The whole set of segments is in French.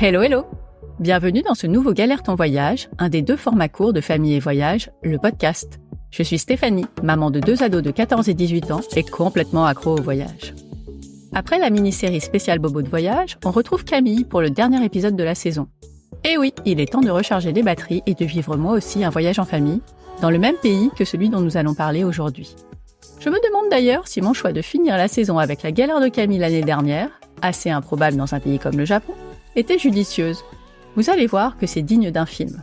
Hello, hello! Bienvenue dans ce nouveau Galère ton voyage, un des 2 formats courts de Famille et Voyage, le podcast. Je suis Stéphanie, maman de 2 ados de 14 et 18 ans et complètement accro au voyage. Après la mini-série spéciale Bobo de voyage, on retrouve Camille pour le dernier épisode de la saison. Et oui, il est temps de recharger les batteries et de vivre moi aussi un voyage en famille, dans le même pays que celui dont nous allons parler aujourd'hui. Je me demande d'ailleurs si mon choix de finir la saison avec la galère de Camille l'année dernière, assez improbable dans un pays comme le Japon, était judicieuse. Vous allez voir que c'est digne d'un film.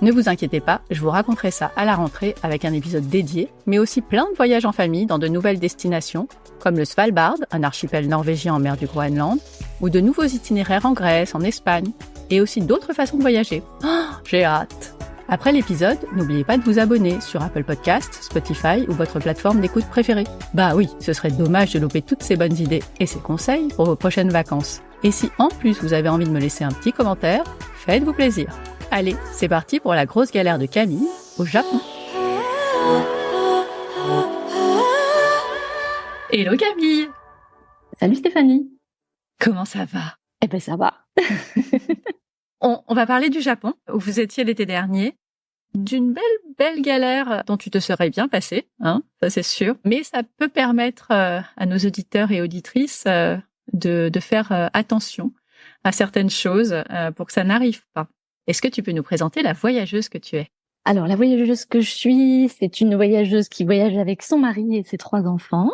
Ne vous inquiétez pas, je vous raconterai ça à la rentrée avec un épisode dédié, mais aussi plein de voyages en famille dans de nouvelles destinations, comme le Svalbard, un archipel norvégien en mer du Groenland, ou de nouveaux itinéraires en Grèce, en Espagne, et aussi d'autres façons de voyager. Oh, j'ai hâte! Après l'épisode, n'oubliez pas de vous abonner sur Apple Podcasts, Spotify ou votre plateforme d'écoute préférée. Bah oui, ce serait dommage de louper toutes ces bonnes idées et ces conseils pour vos prochaines vacances. Et si en plus vous avez envie de me laisser un petit commentaire, faites-vous plaisir. Allez, c'est parti pour la grosse galère de Camille au Japon. Hello Camille! Salut Stéphanie! Comment ça va? Eh ben ça va. On va parler du Japon, où vous étiez l'été dernier. D'une belle galère dont tu te serais bien passé, hein, ça c'est sûr. Mais ça peut permettre à nos auditeurs et auditrices de faire attention à certaines choses pour que ça n'arrive pas. Est-ce que tu peux nous présenter la voyageuse que tu es? Alors la voyageuse que je suis, c'est une voyageuse qui voyage avec son mari et ses 3 enfants,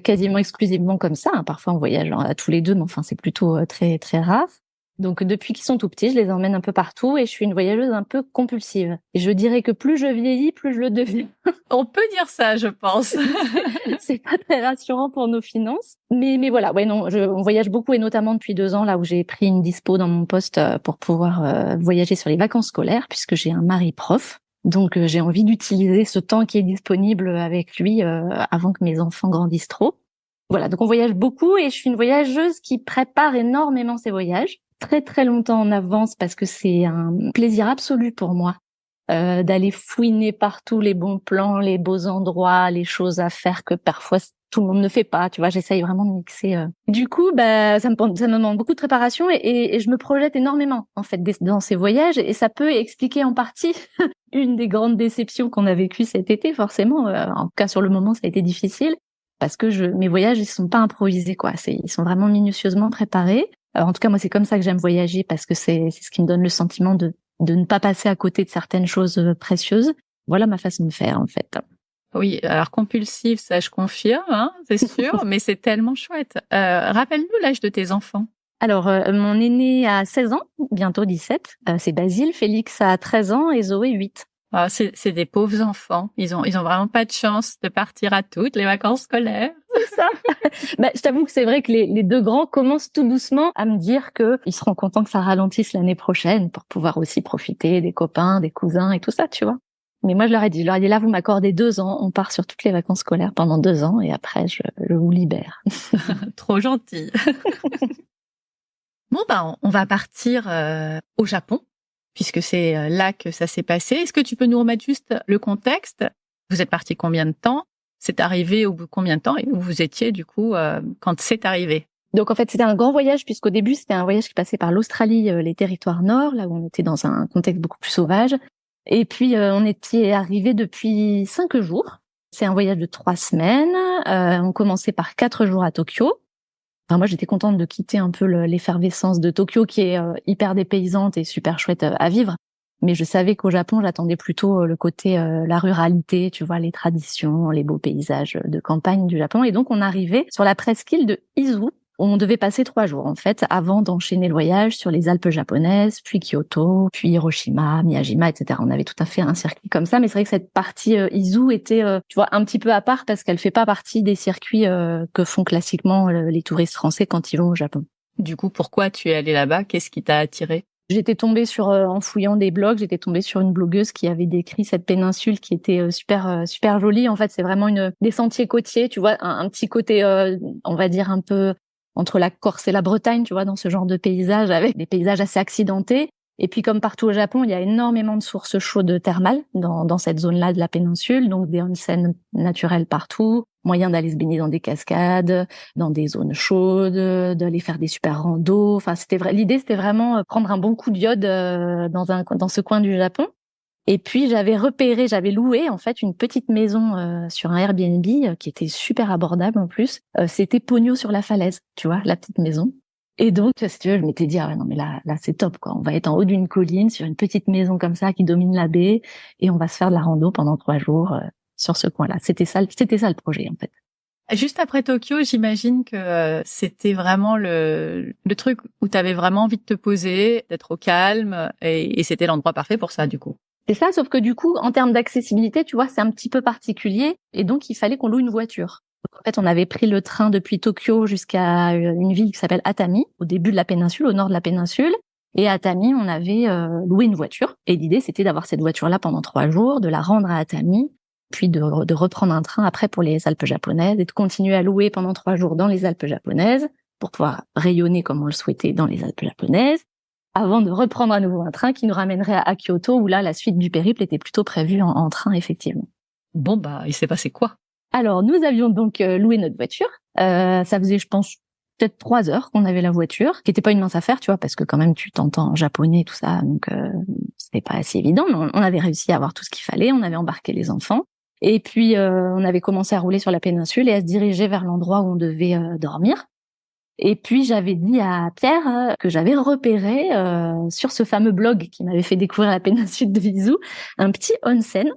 quasiment exclusivement comme ça. Hein. Parfois on voyage à tous les 2, mais enfin c'est plutôt très très rare. Donc depuis qu'ils sont tout petits, je les emmène un peu partout et je suis une voyageuse un peu compulsive. Et je dirais que plus je vieillis, plus je le deviens. On peut dire ça, je pense. C'est pas très rassurant pour nos finances. Mais voilà, ouais non, on voyage beaucoup et notamment depuis 2 ans là où j'ai pris une dispo dans mon poste pour pouvoir voyager sur les vacances scolaires puisque j'ai un mari prof. Donc j'ai envie d'utiliser ce temps qui est disponible avec lui avant que mes enfants grandissent trop. Voilà, donc on voyage beaucoup et je suis une voyageuse qui prépare énormément ses voyages. Très très longtemps en avance parce que c'est un plaisir absolu pour moi d'aller fouiner partout les bons plans, les beaux endroits, les choses à faire que parfois tout le monde ne fait pas. Tu vois, j'essaye vraiment de mixer. Du coup, ça me demande beaucoup de préparation et je me projette énormément en fait dans ces voyages et ça peut expliquer en partie une des grandes déceptions qu'on a vécues cet été. Forcément, en tout cas sur le moment, ça a été difficile parce que mes voyages ils sont pas improvisés quoi. Ils sont vraiment minutieusement préparés. En tout cas, moi, c'est comme ça que j'aime voyager parce que c'est ce qui me donne le sentiment de ne pas passer à côté de certaines choses précieuses. Voilà ma façon de faire, en fait. Oui, alors compulsive, ça je confirme, hein, c'est sûr, mais c'est tellement chouette. Rappelle-nous l'âge de tes enfants. Alors, mon aîné a 16 ans, bientôt 17. C'est Basile. Félix a 13 ans et Zoé 8. Ah, c'est des pauvres enfants. Ils ont vraiment pas de chance de partir à toutes les vacances scolaires. C'est ça. Je t'avoue que c'est vrai que les 2 grands commencent tout doucement à me dire que ils seront contents que ça ralentisse l'année prochaine pour pouvoir aussi profiter des copains, des cousins et tout ça, tu vois. Mais moi, je leur ai dit là, vous m'accordez 2 ans, on part sur toutes les vacances scolaires pendant 2 ans et après, je vous libère. Trop gentil. Bon, on va partir au Japon. Puisque c'est là que ça s'est passé. Est-ce que tu peux nous remettre juste le contexte? Vous êtes parti combien de temps? C'est arrivé au bout de combien de temps? Et où vous étiez, du coup, quand c'est arrivé? Donc, en fait, c'était un grand voyage, puisqu'au début, c'était un voyage qui passait par l'Australie, les territoires nord, là où on était dans un contexte beaucoup plus sauvage. Et puis, on était arrivé depuis 5 jours. C'est un voyage de 3 semaines. On commençait par 4 jours à Tokyo. Enfin, moi, j'étais contente de quitter un peu l'effervescence de Tokyo, qui est hyper dépaysante et super chouette à vivre. Mais je savais qu'au Japon, j'attendais plutôt le côté la ruralité, tu vois, les traditions, les beaux paysages de campagne du Japon. Et donc, on arrivait sur la presqu'île de Izu. On devait passer 3 jours, en fait, avant d'enchaîner le voyage sur les Alpes japonaises, puis Kyoto, puis Hiroshima, Miyajima, etc. On avait tout à fait un circuit comme ça, mais c'est vrai que cette partie Izu était, tu vois, un petit peu à part parce qu'elle fait pas partie des circuits que font classiquement les touristes français quand ils vont au Japon. Du coup, pourquoi tu es allée là-bas? Qu'est-ce qui t'a attiré? J'étais tombée en fouillant des blogs, j'étais tombée sur une blogueuse qui avait décrit cette péninsule qui était super jolie. En fait, c'est vraiment des sentiers côtiers, tu vois, un petit côté, on va dire un peu entre la Corse et la Bretagne, tu vois, dans ce genre de paysage, avec des paysages assez accidentés. Et puis, comme partout au Japon, il y a énormément de sources chaudes thermales dans cette zone-là de la péninsule, donc des onsen naturels partout, moyen d'aller se baigner dans des cascades, dans des zones chaudes, d'aller faire des super randos. Enfin, l'idée, c'était vraiment prendre un bon coup d'iode dans ce coin du Japon. Et puis, j'avais loué en fait une petite maison sur un Airbnb qui était super abordable en plus. C'était Pogno sur la falaise, tu vois, la petite maison. Et donc, si tu veux, je m'étais dit, ah ouais, non, mais là, c'est top, quoi. On va être en haut d'une colline, sur une petite maison comme ça, qui domine la baie, et on va se faire de la rando pendant 3 jours, sur ce coin-là. C'était ça le projet, en fait. Juste après Tokyo, j'imagine que c'était vraiment le truc où tu avais vraiment envie de te poser, d'être au calme, et c'était l'endroit parfait pour ça, du coup. C'est ça, sauf que du coup, en termes d'accessibilité, tu vois, c'est un petit peu particulier, et donc il fallait qu'on loue une voiture. En fait, on avait pris le train depuis Tokyo jusqu'à une ville qui s'appelle Atami, au début de la péninsule, au nord de la péninsule. Et à Atami, on avait loué une voiture. Et l'idée, c'était d'avoir cette voiture-là pendant 3 jours, de la rendre à Atami, puis de reprendre un train après pour les Alpes japonaises, et de continuer à louer pendant 3 jours dans les Alpes japonaises, pour pouvoir rayonner comme on le souhaitait dans les Alpes japonaises, avant de reprendre à nouveau un train qui nous ramènerait à Kyoto, où là, la suite du périple était plutôt prévue en train, effectivement. Bon, il s'est passé quoi? Alors, nous avions donc loué notre voiture. Ça faisait, je pense, peut-être 3 heures qu'on avait la voiture, qui était pas une mince affaire, tu vois, parce que quand même, tu t'entends en japonais, tout ça, donc c'était pas assez évident. Mais on avait réussi à avoir tout ce qu'il fallait. On avait embarqué les enfants. Et puis, on avait commencé à rouler sur la péninsule et à se diriger vers l'endroit où on devait dormir. Et puis, j'avais dit à Pierre que j'avais repéré sur ce fameux blog qui m'avait fait découvrir la péninsule de Izu, un petit onsen.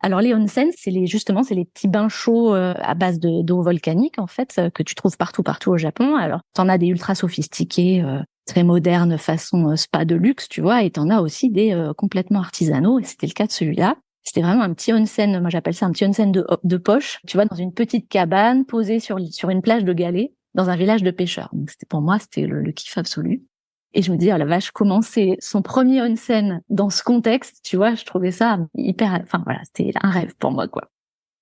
Alors les onsen, c'est les petits bains chauds à base d'eau volcanique en fait que tu trouves partout au Japon. Alors t'en as des ultra sophistiqués, très modernes, façon spa de luxe, tu vois, et t'en as aussi des complètement artisanaux. Et c'était le cas de celui-là. C'était vraiment un petit onsen, moi j'appelle ça un petit onsen de poche. Tu vois, dans une petite cabane posée sur une plage de galets dans un village de pêcheurs. Donc pour moi c'était le kiff absolu. Et je me dis, oh la vache, comment c'est son premier onsen dans ce contexte, tu vois, je trouvais ça hyper, enfin voilà, c'était un rêve pour moi, quoi.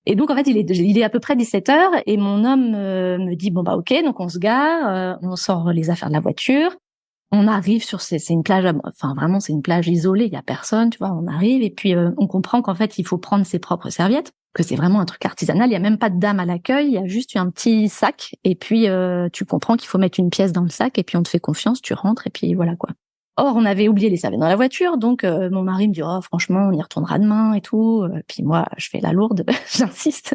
Et donc, en fait, il est à peu près 17 heures et mon homme me dit, bon, ok, donc on se gare, on sort les affaires de la voiture, on arrive c'est une plage, enfin vraiment, c'est une plage isolée, il y a personne, tu vois, on arrive et puis on comprend qu'en fait, il faut prendre ses propres serviettes, que c'est vraiment un truc artisanal, il y a même pas de dame à l'accueil, il y a juste un petit sac et puis tu comprends qu'il faut mettre une pièce dans le sac et puis on te fait confiance, tu rentres et puis voilà quoi. Or, on avait oublié les serviettes dans la voiture, donc mon mari me dit oh franchement, on y retournera demain et tout. Puis moi, je fais la lourde, j'insiste.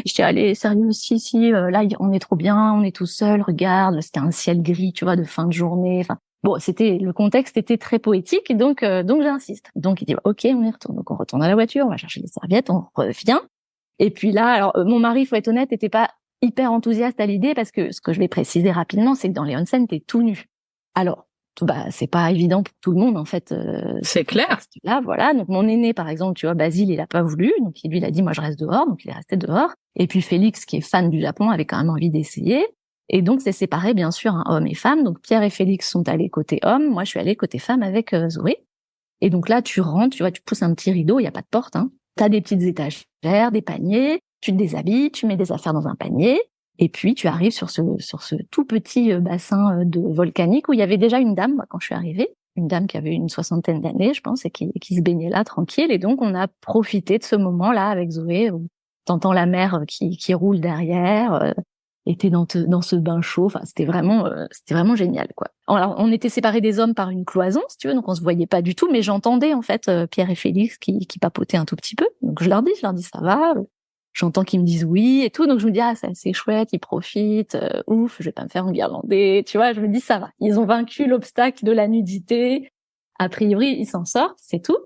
Je dis allez, sérieux, si, là on est trop bien, on est tout seul, regarde, c'était un ciel gris, tu vois, de fin de journée. Enfin bon, le contexte était très poétique, donc j'insiste. Donc il dit ok, on y retourne. Donc on retourne à la voiture, on va chercher les serviettes, on revient. Et puis là, alors mon mari, faut être honnête, était pas hyper enthousiaste à l'idée parce que ce que je vais préciser rapidement, c'est que dans les onsen, t'es tout nu. Alors c'est pas évident pour tout le monde en fait. C'est clair. Là, voilà. Donc mon aîné, par exemple, tu vois, Basile, il a pas voulu, donc il a dit moi je reste dehors, donc il est resté dehors. Et puis Félix, qui est fan du Japon, avait quand même envie d'essayer. Et donc c'est séparé bien sûr, homme et femme. Donc Pierre et Félix sont allés côté homme, moi je suis allée côté femme avec Zoé. Et donc là tu rentres, tu vois, tu pousses un petit rideau, il y a pas de porte. T'as des petites étagères, des paniers, tu te déshabilles, tu mets des affaires dans un panier. Et puis, tu arrives sur ce tout petit bassin de volcanique où il y avait déjà une dame, moi, quand je suis arrivée. Une dame qui avait une 60aine d'années, je pense, et qui se baignait là, tranquille. Et donc, on a profité de ce moment-là avec Zoé, où t'entends la mer qui roule derrière, et t'es dans ce bain chaud. Enfin, c'était vraiment génial, quoi. Alors, on était séparés des hommes par une cloison, si tu veux, donc on se voyait pas du tout, mais j'entendais, en fait, Pierre et Félix qui papotaient un tout petit peu. Donc, je leur dis, ça va. J'entends qu'ils me disent oui et tout, donc je me dis c'est chouette, ils profitent, ouf, je vais pas me faire enguirlander, tu vois, je me dis ça va, ils ont vaincu l'obstacle de la nudité, a priori ils s'en sortent, c'est tout,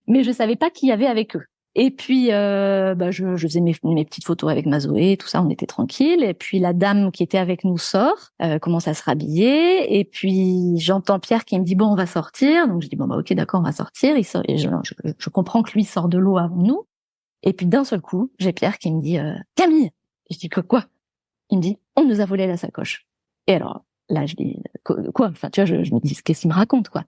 mais je savais pas qui y avait avec eux. Et puis je faisais mes petites photos avec ma Zoé, tout ça, on était tranquille. Et puis la dame qui était avec nous sort, commence à se rhabiller, et puis j'entends Pierre qui me dit bon on va sortir, donc je dis bon ok d'accord on va sortir, il sort, et je comprends que lui sort de l'eau avant nous. Et puis d'un seul coup, j'ai Pierre qui me dit Camille. Et je dis quoi? Il me dit on nous a volé la sacoche. Et alors là je dis quoi? Enfin tu vois, je me dis qu'est-ce qu'il me raconte quoi?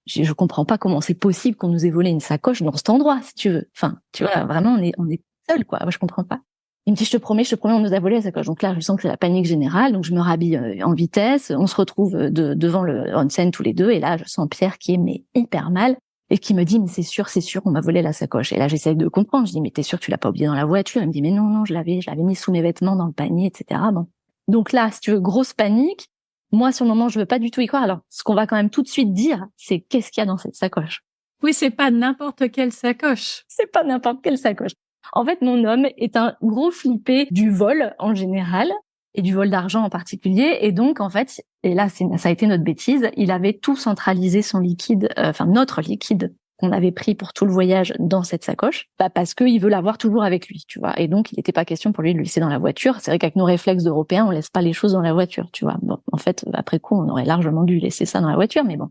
Je comprends pas comment c'est possible qu'on nous ait volé une sacoche dans cet endroit si tu veux. Enfin tu vois vraiment on est seul quoi. Moi je comprends pas. Il me dit, je te promets, on nous a volé la sacoche. Donc là, je sens que c'est la panique générale. Donc je me rhabille en vitesse. On se retrouve devant le onsen tous les deux. Et là, je sens Pierre qui est hyper mal et qui me dit, mais c'est sûr, on m'a volé la sacoche. Et là, j'essaie de comprendre. Je dis, mais t'es sûr que tu l'as pas oubliée dans la voiture? Il me dit, mais non, je l'avais mis sous mes vêtements dans le panier, etc. Bon. Donc là, si tu veux, grosse panique. Moi, sur le moment, je veux pas du tout y croire. Alors, ce qu'on va quand même tout de suite dire, c'est qu'est-ce qu'il y a dans cette sacoche? Oui, c'est pas n'importe quelle sacoche. C'est pas n'importe quelle sacoche. En fait, mon homme est un gros flippé du vol en général et du vol d'argent en particulier. Et donc, en fait, et là, ça a été notre bêtise, il avait tout centralisé son liquide, notre liquide qu'on avait pris pour tout le voyage dans cette sacoche, parce qu'il veut l'avoir toujours avec lui, tu vois. Et donc, il n'était pas question pour lui de le laisser dans la voiture. C'est vrai qu'avec nos réflexes d'Européens, on laisse pas les choses dans la voiture, tu vois. Bon, en fait, après coup, on aurait largement dû laisser ça dans la voiture, mais bon.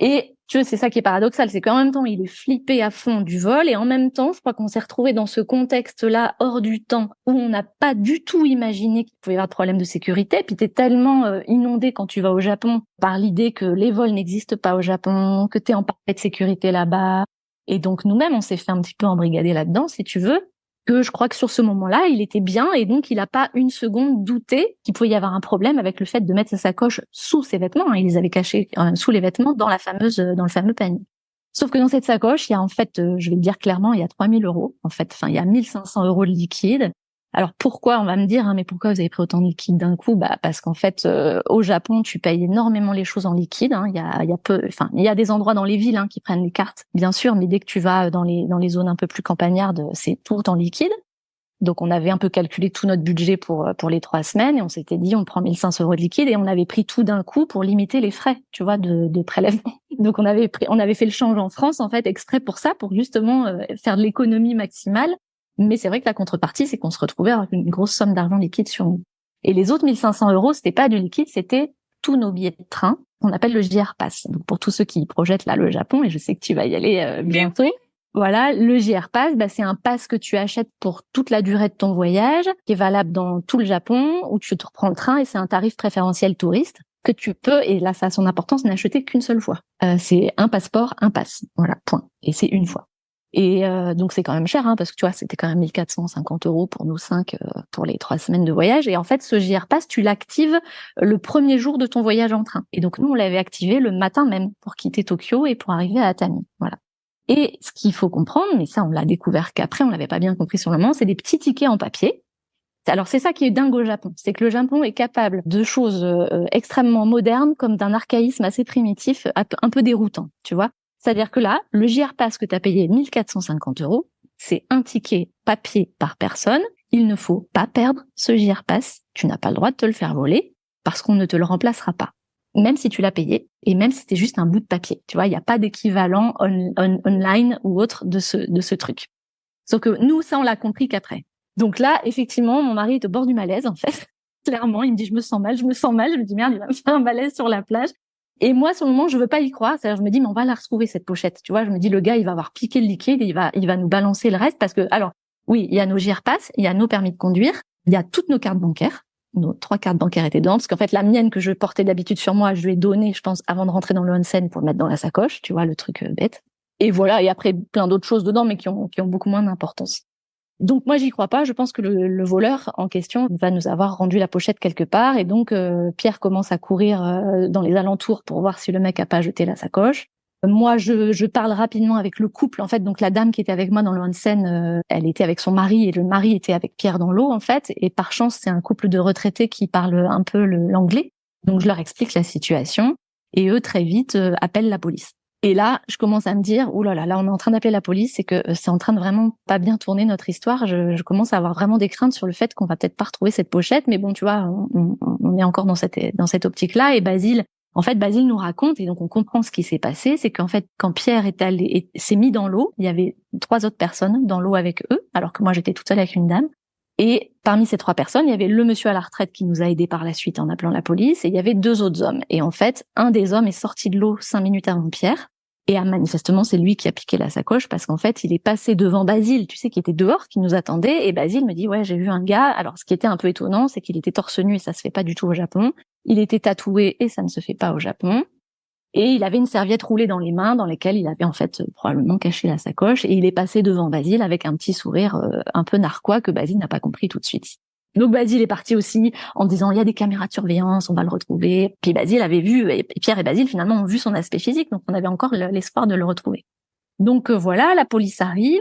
Et tu vois, c'est ça qui est paradoxal, c'est qu'en même temps, il est flippé à fond du vol, et en même temps, je crois qu'on s'est retrouvé dans ce contexte-là, hors du temps, où on n'a pas du tout imaginé qu'il pouvait y avoir de problème de sécurité. Puis t'es tellement inondé quand tu vas au Japon par l'idée que les vols n'existent pas au Japon, que t'es en parfaite sécurité là-bas. Et donc nous-mêmes, on s'est fait un petit peu embrigader là-dedans, si tu veux. Que je crois que sur ce moment-là, il était bien et donc il n'a pas une seconde douté qu'il pouvait y avoir un problème avec le fait de mettre sa sacoche sous ses vêtements. Il les avait cachés sous les vêtements dans le fameux panier. Sauf que dans cette sacoche, il y a en fait, je vais le dire clairement, il y a 3000 euros. En fait, il y a 1500 euros de liquide. Alors pourquoi, on va me dire, mais pourquoi vous avez pris autant de liquide d'un coup? Parce qu'en fait, au Japon, tu payes énormément les choses en liquide. Il y a des endroits dans les villes qui prennent les cartes, bien sûr, mais dès que tu vas dans les zones un peu plus campagnardes, c'est tout en liquide. Donc on avait un peu calculé tout notre budget pour les 3 semaines et on s'était dit on prend 1500 euros de liquide et on avait pris tout d'un coup pour limiter les frais, tu vois, de prélèvement. Donc on avait fait le change en France en fait exprès pour ça, pour justement faire de l'économie maximale. Mais c'est vrai que la contrepartie, c'est qu'on se retrouvait avec une grosse somme d'argent liquide sur nous. Et les autres 1500 euros, c'était pas du liquide, c'était tous nos billets de train, qu'on appelle le JR Pass. Donc pour tous ceux qui projettent là le Japon, et je sais que tu vas y aller bientôt. Voilà, le JR Pass, c'est un pass que tu achètes pour toute la durée de ton voyage, qui est valable dans tout le Japon, où tu te reprends le train et c'est un tarif préférentiel touriste que tu peux, et là ça a son importance, n'acheter qu'une seule fois. C'est un passeport, un pass. Voilà, point. Et c'est une fois. Et donc c'est quand même cher, parce que tu vois, c'était quand même 1450 euros pour nous 5 pour les 3 semaines de voyage. Et en fait, ce JR Pass, tu l'actives le premier jour de ton voyage en train. Et donc nous, on l'avait activé le matin même pour quitter Tokyo et pour arriver à Atami. Voilà. Et ce qu'il faut comprendre, mais ça on l'a découvert qu'après, on l'avait pas bien compris sur le moment, c'est des petits tickets en papier. Alors c'est ça qui est dingue au Japon, c'est que le Japon est capable de choses extrêmement modernes comme d'un archaïsme assez primitif, un peu déroutant, tu vois. C'est-à-dire que là, le JR Pass que tu as payé 1450 euros, c'est un ticket papier par personne. Il ne faut pas perdre ce JR Pass. Tu n'as pas le droit de te le faire voler parce qu'on ne te le remplacera pas. Même si tu l'as payé et même si c'était juste un bout de papier. Tu vois, il n'y a pas d'équivalent online ou autre de ce truc. Sauf que nous, ça, on l'a compris qu'après. Donc là, effectivement, mon mari est au bord du malaise, en fait. Clairement, il me dit, je me sens mal. Je me dis, merde, il va me faire un malaise sur la plage. Et moi, sur le moment, je veux pas y croire. C'est-à-dire, je me dis, mais on va la retrouver, cette pochette. Tu vois, je me dis, le gars, il va avoir piqué le liquide et il va nous balancer le reste parce que, alors, oui, il y a nos JR Pass, il y a nos permis de conduire, il y a toutes nos cartes bancaires. Nos 3 cartes bancaires étaient dedans, parce qu'en fait, la mienne que je portais d'habitude sur moi, je lui ai donnée, je pense, avant de rentrer dans le onsen pour le mettre dans la sacoche. Tu vois, le truc bête. Et voilà. Et après, plein d'autres choses dedans, mais qui ont beaucoup moins d'importance. Donc moi j'y crois pas, je pense que le voleur en question va nous avoir rendu la pochette quelque part et donc Pierre commence à courir dans les alentours pour voir si le mec a pas jeté la sacoche. Moi je parle rapidement avec le couple en fait, donc la dame qui était avec moi dans le onsen, elle était avec son mari et le mari était avec Pierre dans l'eau en fait et par chance c'est un couple de retraités qui parlent un peu l'anglais. Donc je leur explique la situation et eux très vite appellent la police. Et là, je commence à me dire, ouh là là, on est en train d'appeler la police, c'est que c'est en train de vraiment pas bien tourner notre histoire. Je commence à avoir vraiment des craintes sur le fait qu'on va peut-être pas retrouver cette pochette, mais bon, tu vois, on est encore dans cette optique-là. Et Basile nous raconte, et donc on comprend ce qui s'est passé, c'est qu'en fait, quand Pierre s'est mis dans l'eau, il y avait 3 autres personnes dans l'eau avec eux, alors que moi j'étais toute seule avec une dame. Et parmi ces 3 personnes, il y avait le monsieur à la retraite qui nous a aidés par la suite en appelant la police, et il y avait 2 autres hommes. Et en fait, un des hommes est sorti de l'eau 5 minutes avant Pierre, et manifestement, c'est lui qui a piqué la sacoche, parce qu'en fait, il est passé devant Basile, tu sais, qui était dehors, qui nous attendait, et Basile me dit, ouais, j'ai vu un gars. Alors, ce qui était un peu étonnant, c'est qu'il était torse nu, et ça se fait pas du tout au Japon. Il était tatoué, et ça ne se fait pas au Japon. Et il avait une serviette roulée dans les mains, dans lesquelles il avait en fait probablement caché la sacoche. Et il est passé devant Basile avec un petit sourire un peu narquois que Basile n'a pas compris tout de suite. Donc Basile est parti aussi en disant il y a des caméras de surveillance, on va le retrouver. Puis Basile avait vu, et Pierre et Basile finalement ont vu son aspect physique, donc on avait encore l'espoir de le retrouver. Donc voilà, la police arrive.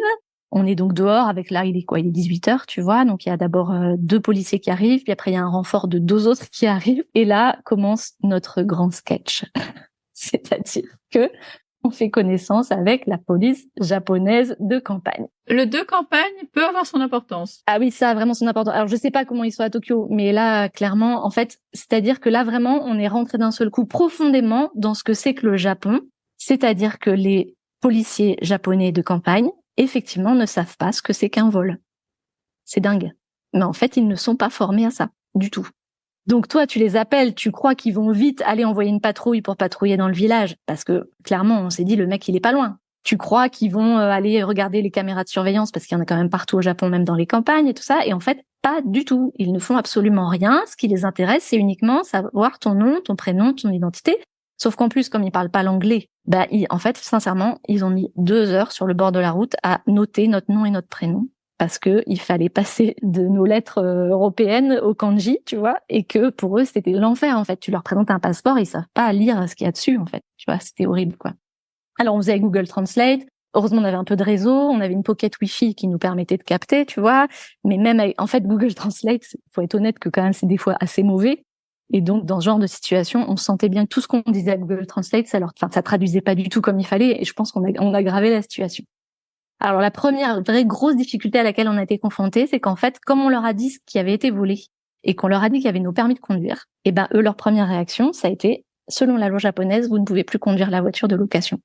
On est donc dehors avec là, il est 18h, tu vois. Donc il y a d'abord 2 policiers qui arrivent, puis après il y a un renfort de 2 autres qui arrivent. Et là commence notre grand sketch. C'est-à-dire que on fait connaissance avec la police japonaise de campagne. Le de campagne peut avoir son importance. Ah oui, ça a vraiment son importance. Alors je sais pas comment ils sont à Tokyo, mais là clairement, en fait, c'est-à-dire que là vraiment, on est rentré d'un seul coup profondément dans ce que c'est que le Japon. C'est-à-dire que les policiers japonais de campagne, effectivement, ne savent pas ce que c'est qu'un vol. C'est dingue. Mais en fait, ils ne sont pas formés à ça du tout. Donc toi, tu les appelles, tu crois qu'ils vont vite aller envoyer une patrouille pour patrouiller dans le village, parce que clairement, on s'est dit, le mec, il est pas loin. Tu crois qu'ils vont aller regarder les caméras de surveillance, parce qu'il y en a quand même partout au Japon, même dans les campagnes et tout ça, et en fait, pas du tout. Ils ne font absolument rien. Ce qui les intéresse, c'est uniquement savoir ton nom, ton prénom, ton identité. Sauf qu'en plus, comme ils parlent pas l'anglais, en fait, sincèrement, ils ont mis 2 heures sur le bord de la route à noter notre nom et notre prénom. Parce que il fallait passer de nos lettres européennes au kanji, tu vois, et que pour eux c'était l'enfer en fait. Tu leur présentes un passeport, ils savent pas lire ce qu'il y a dessus en fait, tu vois, c'était horrible quoi. Alors on faisait Google Translate. Heureusement on avait un peu de réseau, on avait une pocket Wi-Fi qui nous permettait de capter, tu vois. Mais même en fait Google Translate, faut être honnête que quand même c'est des fois assez mauvais. Et donc dans ce genre de situation, on sentait bien que tout ce qu'on disait à Google Translate, ça traduisait pas du tout comme il fallait. Et je pense qu'on a aggravé la situation. Alors la première vraie grosse difficulté à laquelle on a été confrontés, c'est qu'en fait, comme on leur a dit ce qui avait été volé et qu'on leur a dit qu'il y avait nos permis de conduire, eux, leur première réaction, ça a été, selon la loi japonaise, vous ne pouvez plus conduire la voiture de location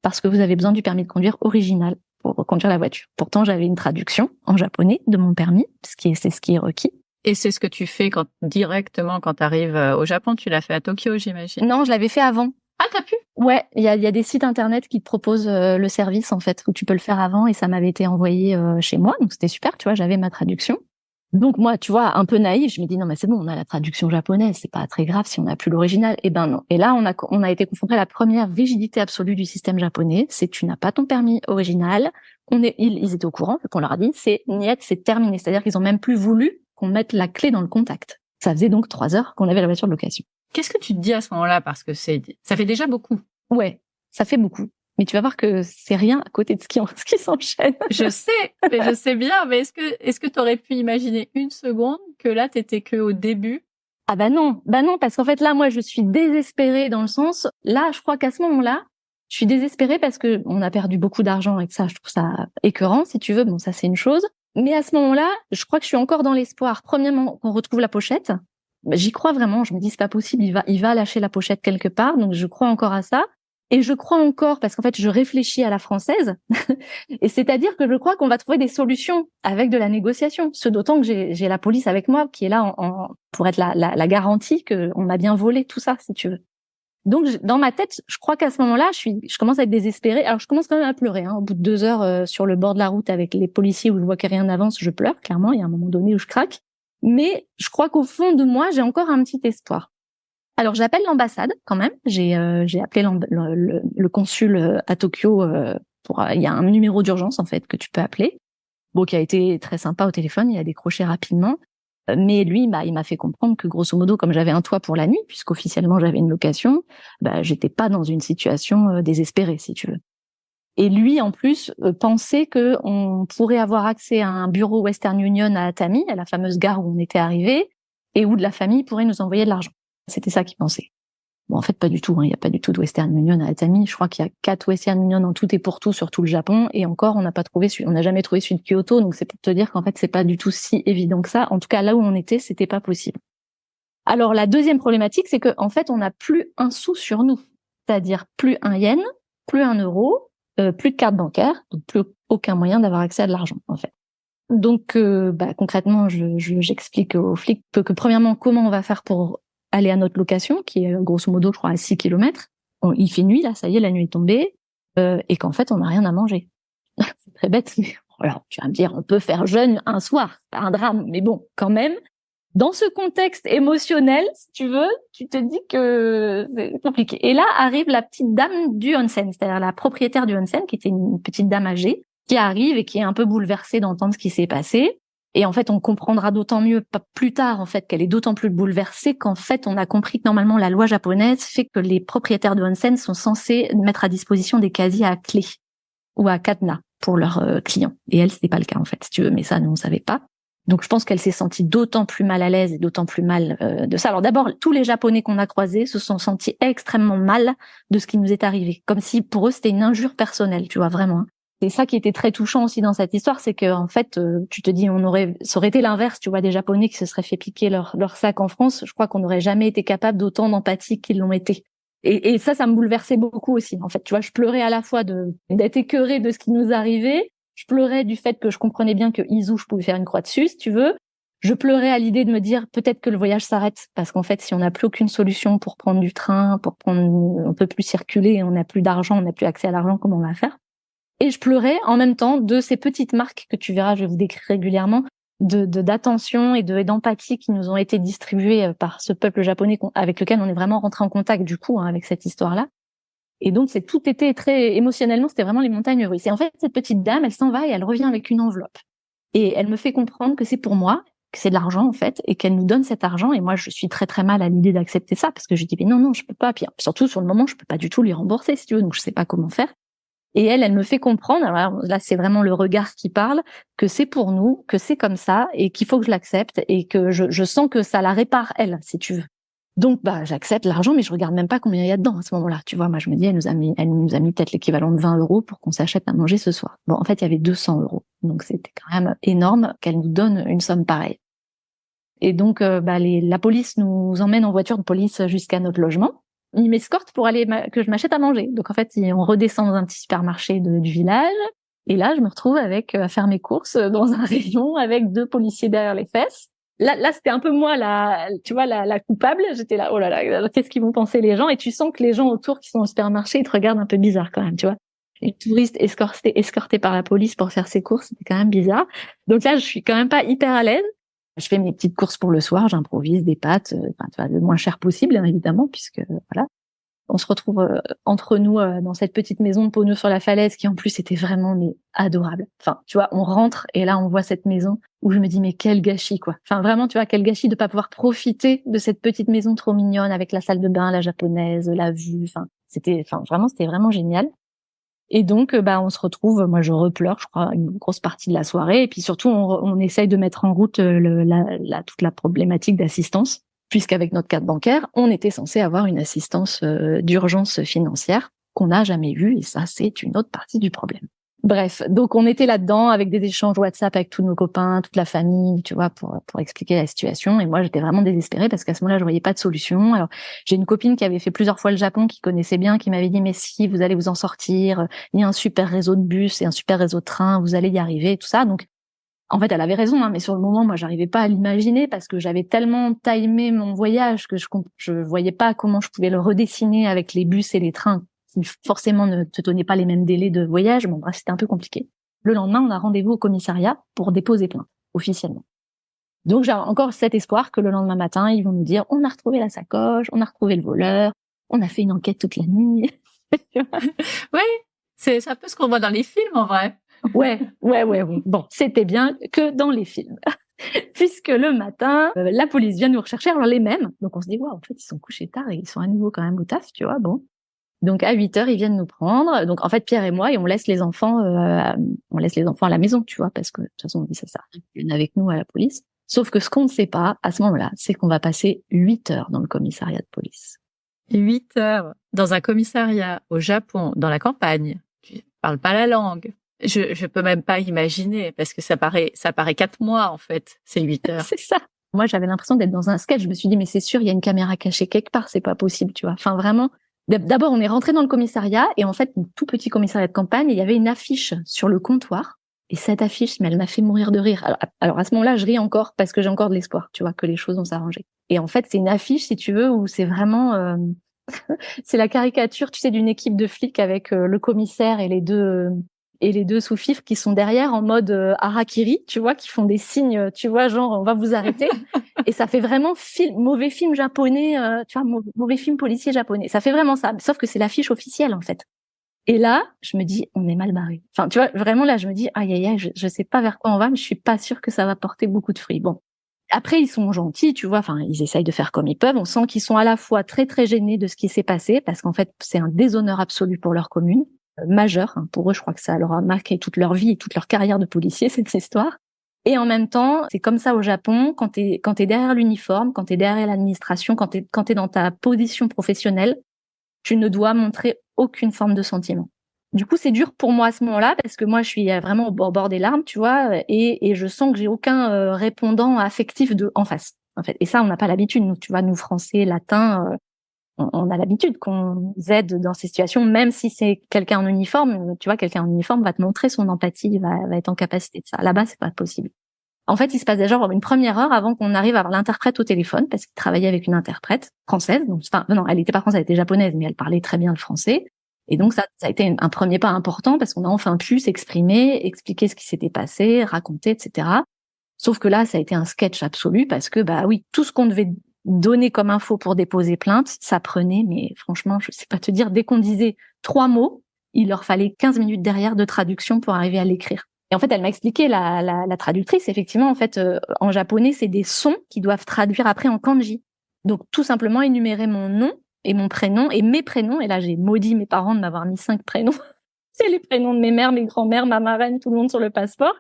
parce que vous avez besoin du permis de conduire original pour conduire la voiture. Pourtant, j'avais une traduction en japonais de mon permis, c'est ce qui est requis. Et c'est ce que tu fais directement quand tu arrives au Japon, tu l'as fait à Tokyo, j'imagine. Non, je l'avais fait avant. Ah, t'as pu? Ouais, il y a des sites internet qui te proposent le service en fait où tu peux le faire avant et ça m'avait été envoyé chez moi, donc c'était super, tu vois, j'avais ma traduction. Donc moi, tu vois, un peu naïf, je me dis non mais c'est bon, on a la traduction japonaise, c'est pas très grave si on n'a plus l'original. Et ben non. Et là, on a été confronté à la première rigidité absolue du système japonais, c'est tu n'as pas ton permis original. Ils étaient au courant, qu'on leur a dit c'est niet, c'est terminé, c'est-à-dire qu'ils ont même plus voulu qu'on mette la clé dans le contact. Ça faisait donc 3 heures qu'on avait la voiture de location. Qu'est-ce que tu te dis à ce moment-là? Parce que ça fait déjà beaucoup. Ouais, ça fait beaucoup. Mais tu vas voir que c'est rien à côté de ce qui s'enchaîne. Je sais bien, mais est-ce que t'aurais pu imaginer une seconde que là, t'étais que au début? Ah non, parce qu'en fait là, moi, je suis désespérée dans le sens, là, je crois qu'à ce moment-là, je suis désespérée parce que on a perdu beaucoup d'argent et que ça, je trouve ça écœurant, si tu veux. Bon, ça, c'est une chose. Mais à ce moment-là, je crois que je suis encore dans l'espoir. Premièrement, qu'on retrouve la pochette. J'y crois vraiment. Je me dis, c'est pas possible. Il va lâcher la pochette quelque part. Donc, je crois encore à ça. Et je crois encore, parce qu'en fait, je réfléchis à la française. Et c'est-à-dire que je crois qu'on va trouver des solutions avec de la négociation. Ce d'autant que j'ai la police avec moi qui est là pour être la garantie qu'on m'a bien volé tout ça, si tu veux. Donc, dans ma tête, je crois qu'à ce moment-là, je commence à être désespérée. Alors, je commence quand même à pleurer. Au bout de 2 heures sur le bord de la route avec les policiers où je vois que rien n'avance, je pleure, clairement. Il y a un moment donné où je craque. Mais je crois qu'au fond de moi, j'ai encore un petit espoir. Alors, j'appelle l'ambassade quand même. J'ai appelé le consul à Tokyo. Il y a un numéro d'urgence, en fait, que tu peux appeler. Bon, qui a été très sympa au téléphone. Il a décroché rapidement. Mais lui, il m'a fait comprendre que grosso modo, comme j'avais un toit pour la nuit, puisqu'officiellement j'avais une location, j'étais pas dans une situation désespérée, si tu veux. Et lui, en plus, pensait que on pourrait avoir accès à un bureau Western Union à Atami, à la fameuse gare où on était arrivé, et où de la famille pourrait nous envoyer de l'argent. C'était ça qu'il pensait. Bon, en fait, pas du tout. Il n'y a pas du tout de Western Union à Atami. Je crois qu'il y a 4 Western Union en tout et pour tout sur tout le Japon. Et encore, on n'a jamais trouvé celui de Kyoto. Donc, c'est pour te dire qu'en fait, c'est pas du tout si évident que ça. En tout cas, là où on était, c'était pas possible. Alors, la deuxième problématique, c'est que, en fait, on n'a plus un sou sur nous. C'est-à-dire plus un yen, plus un euro, plus de carte bancaire. Donc, plus aucun moyen d'avoir accès à de l'argent, en fait. Donc, concrètement, j'explique aux flics que premièrement, comment on va faire pour aller à notre location, qui est grosso modo, je crois, à 6 kilomètres. Il fait nuit, là, ça y est, la nuit est tombée, et qu'en fait, on n'a rien à manger. C'est très bête, mais alors, tu vas me dire, on peut faire jeûne un soir, c'est pas un drame, mais bon, quand même. Dans ce contexte émotionnel, si tu veux, tu te dis que c'est compliqué. Et là arrive la petite dame du onsen, c'est-à-dire la propriétaire du onsen, qui était une petite dame âgée, qui arrive et qui est un peu bouleversée d'entendre ce qui s'est passé. Et en fait, on comprendra d'autant mieux pas plus tard en fait qu'elle est d'autant plus bouleversée qu'en fait, on a compris que normalement la loi japonaise fait que les propriétaires de onsen sont censés mettre à disposition des casiers à clé ou à cadenas pour leurs clients. Et elle, c'était pas le cas en fait, si tu veux, mais ça, nous on savait pas. Donc je pense qu'elle s'est sentie d'autant plus mal à l'aise et d'autant plus mal de ça. Alors d'abord, tous les Japonais qu'on a croisés se sont sentis extrêmement mal de ce qui nous est arrivé, comme si pour eux c'était une injure personnelle, tu vois, vraiment. C'est ça qui était très touchant aussi dans cette histoire, c'est que en fait, tu te dis, ça aurait été l'inverse, tu vois, des Japonais qui se seraient fait piquer leur sac en France. Je crois qu'on n'aurait jamais été capable d'autant d'empathie qu'ils l'ont été. Et ça me bouleversait beaucoup aussi. En fait, tu vois, je pleurais à la fois d'être écœurée de ce qui nous arrivait. Je pleurais du fait que je comprenais bien que Izu, je pouvais faire une croix dessus, si tu veux. Je pleurais à l'idée de me dire peut-être que le voyage s'arrête, parce qu'en fait, si on n'a plus aucune solution pour prendre du train, on peut plus circuler, on n'a plus d'argent, on n'a plus accès à l'argent, comment on va faire? Et je pleurais en même temps de ces petites marques que tu verras, je vais vous décrire régulièrement, d'attention et d'empathie qui nous ont été distribuées par ce peuple japonais avec lequel on est vraiment rentré en contact du coup, avec cette histoire-là. Et donc, tout était très émotionnellement, c'était vraiment les montagnes russes. Et en fait, cette petite dame, elle s'en va et elle revient avec une enveloppe. Et elle me fait comprendre que c'est pour moi, que c'est de l'argent en fait, et qu'elle nous donne cet argent. Et moi, je suis très très mal à l'idée d'accepter ça parce que je dis mais non, je peux pas. Puis surtout sur le moment, je peux pas du tout lui rembourser si tu veux, donc je sais pas comment faire. Et elle me fait comprendre, alors là c'est vraiment le regard qui parle, que c'est pour nous, que c'est comme ça, et qu'il faut que je l'accepte, et que je sens que ça la répare elle, si tu veux. Donc j'accepte l'argent, mais je regarde même pas combien il y a dedans à ce moment-là. Tu vois, moi je me dis, elle nous a mis peut-être l'équivalent de 20 € pour qu'on s'achète à manger ce soir. Bon, en fait il y avait 200 €, donc c'était quand même énorme qu'elle nous donne une somme pareille. Et donc la police nous emmène en voiture de police jusqu'à notre logement. Ils m'escortent pour aller que je m'achète à manger. Donc en fait, on redescend dans un petit supermarché du village. Et là, je me retrouve à faire mes courses dans un rayon avec 2 policiers derrière les fesses. Là, c'était un peu moi la coupable. J'étais là, oh là là, qu'est-ce qu'ils vont penser les gens? Et tu sens que les gens autour qui sont au supermarché, ils te regardent un peu bizarre quand même, tu vois. Les touristes escortés par la police pour faire ses courses, c'était quand même bizarre. Donc là, je suis quand même pas hyper à l'aise. Je fais mes petites courses pour le soir, j'improvise des pâtes, le moins cher possible, bien évidemment, puisque voilà. On se retrouve entre nous dans cette petite maison de Pogno sur la falaise qui en plus était vraiment adorable. Enfin, tu vois, on rentre et là on voit cette maison où je me dis mais quel gâchis quoi. Enfin vraiment, tu vois, quel gâchis de pas pouvoir profiter de cette petite maison trop mignonne avec la salle de bain, la japonaise, la vue. C'était vraiment génial. Et donc, on se retrouve, moi je repleure, je crois, une grosse partie de la soirée. Et puis surtout, on essaye de mettre en route toute la problématique d'assistance, puisqu'avec notre carte bancaire, on était censé avoir une assistance d'urgence financière qu'on n'a jamais eue. Et ça, c'est une autre partie du problème. Bref, donc on était là-dedans avec des échanges WhatsApp avec tous nos copains, toute la famille, tu vois, pour expliquer la situation. Et moi, j'étais vraiment désespérée parce qu'à ce moment-là, je voyais pas de solution. Alors, j'ai une copine qui avait fait plusieurs fois le Japon, qui connaissait bien, qui m'avait dit mais si, vous allez vous en sortir. Il y a un super réseau de bus et un super réseau de trains, vous allez y arriver, tout ça. Donc, en fait, elle avait raison, hein, mais sur le moment, moi, j'arrivais pas à l'imaginer parce que j'avais tellement timé mon voyage que je voyais pas comment je pouvais le redessiner avec les bus et les trains qui forcément ne te donnaient pas les mêmes délais de voyage. Bon, bref, c'était un peu compliqué. Le lendemain, on a rendez-vous au commissariat pour déposer plainte, officiellement. Donc, j'ai encore cet espoir que le lendemain matin, ils vont nous dire, on a retrouvé la sacoche, on a retrouvé le voleur, on a fait une enquête toute la nuit. Oui, c'est un peu ce qu'on voit dans les films, en vrai. Ouais. Bon, c'était bien que dans les films. Puisque le matin, la police vient nous rechercher, alors les mêmes. Donc, on se dit, waouh, en fait, ils sont couchés tard et ils sont à nouveau quand même au taf, tu vois, bon. Donc à 8h, ils viennent nous prendre. Donc en fait, Pierre et moi, et on laisse les enfants à la maison, tu vois, parce que de toute façon, ça sert à rien qu'ils viennent avec nous à la police. Sauf que ce qu'on ne sait pas à ce moment-là, c'est qu'on va passer 8 heures dans le commissariat de police. 8 heures dans un commissariat au Japon, dans la campagne. Tu parles pas la langue. Je peux même pas imaginer parce que ça paraît 4 mois en fait, ces 8 heures. C'est ça. Moi, j'avais l'impression d'être dans un sketch. Je me suis dit mais c'est sûr, il y a une caméra cachée quelque part, c'est pas possible, tu vois. Enfin vraiment. D'abord, on est rentré dans le commissariat et en fait, un tout petit commissariat de campagne, il y avait une affiche sur le comptoir. Et cette affiche, mais elle m'a fait mourir de rire. Alors à ce moment-là, je ris encore parce que j'ai encore de l'espoir, tu vois, que les choses vont s'arranger. Et en fait, c'est une affiche, si tu veux, où c'est vraiment, c'est la caricature, tu sais, d'une équipe de flics avec le commissaire et les deux et les deux sous-fifres qui sont derrière en mode harakiri, tu vois, qui font des signes, tu vois, genre on va vous arrêter. Et ça fait vraiment mauvais film japonais, tu vois, mauvais film policier japonais. Ça fait vraiment ça, sauf que c'est l'affiche officielle en fait. Et là, je me dis, on est mal barré. Enfin, tu vois, vraiment là, je me dis, aïe aïe aïe, je sais pas vers quoi on va, mais je suis pas sûre que ça va porter beaucoup de fruits. Bon. Après, ils sont gentils, tu vois, enfin, ils essayent de faire comme ils peuvent. On sent qu'ils sont à la fois très, très gênés de ce qui s'est passé, parce qu'en fait, c'est un déshonneur absolu pour leur commune, majeur. Hein. Pour eux, je crois que ça leur a marqué toute leur vie et toute leur carrière de policier, cette histoire. Et en même temps, c'est comme ça au Japon, quand t'es derrière l'uniforme, quand t'es derrière l'administration, quand t'es dans ta position professionnelle, tu ne dois montrer aucune forme de sentiment. Du coup, c'est dur pour moi à ce moment-là parce que moi, je suis vraiment au bord des larmes, tu vois, et je sens que j'ai aucun répondant affectif en face, en fait. Et ça, on n'a pas l'habitude, nous, tu vois, nous Français, Latins, on a l'habitude qu'on nous aide dans ces situations, même si c'est quelqu'un en uniforme. Tu vois, quelqu'un en uniforme va te montrer son empathie, va être en capacité de ça. Là-bas, c'est pas possible. En fait, il se passe déjà une première heure avant qu'on arrive à avoir l'interprète au téléphone, parce qu'il travaillait avec une interprète française. Donc, enfin, non, elle était pas française, elle était japonaise, mais elle parlait très bien le français. Et donc, ça a été un premier pas important parce qu'on a enfin pu s'exprimer, expliquer ce qui s'était passé, raconter, etc. Sauf que là, ça a été un sketch absolu parce que, bah oui, tout ce qu'on devait donner comme info pour déposer plainte, ça prenait, mais franchement, je sais pas te dire, dès qu'on disait 3 mots, il leur fallait 15 minutes derrière de traduction pour arriver à l'écrire. Et en fait, elle m'a expliqué, la traductrice, effectivement, en fait, en japonais, c'est des sons qui doivent traduire après en kanji. Donc, tout simplement énumérer mon nom et mon prénom et mes prénoms. Et là, j'ai maudit mes parents de m'avoir mis 5 prénoms. C'est les prénoms de mes mères, mes grands-mères, ma marraine, tout le monde sur le passeport.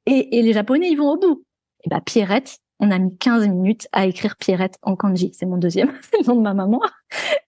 Et les Japonais, ils vont au bout. Et bah, Pierrette, on a mis 15 minutes à écrire Pierrette en kanji. C'est mon deuxième, c'est le nom de ma maman.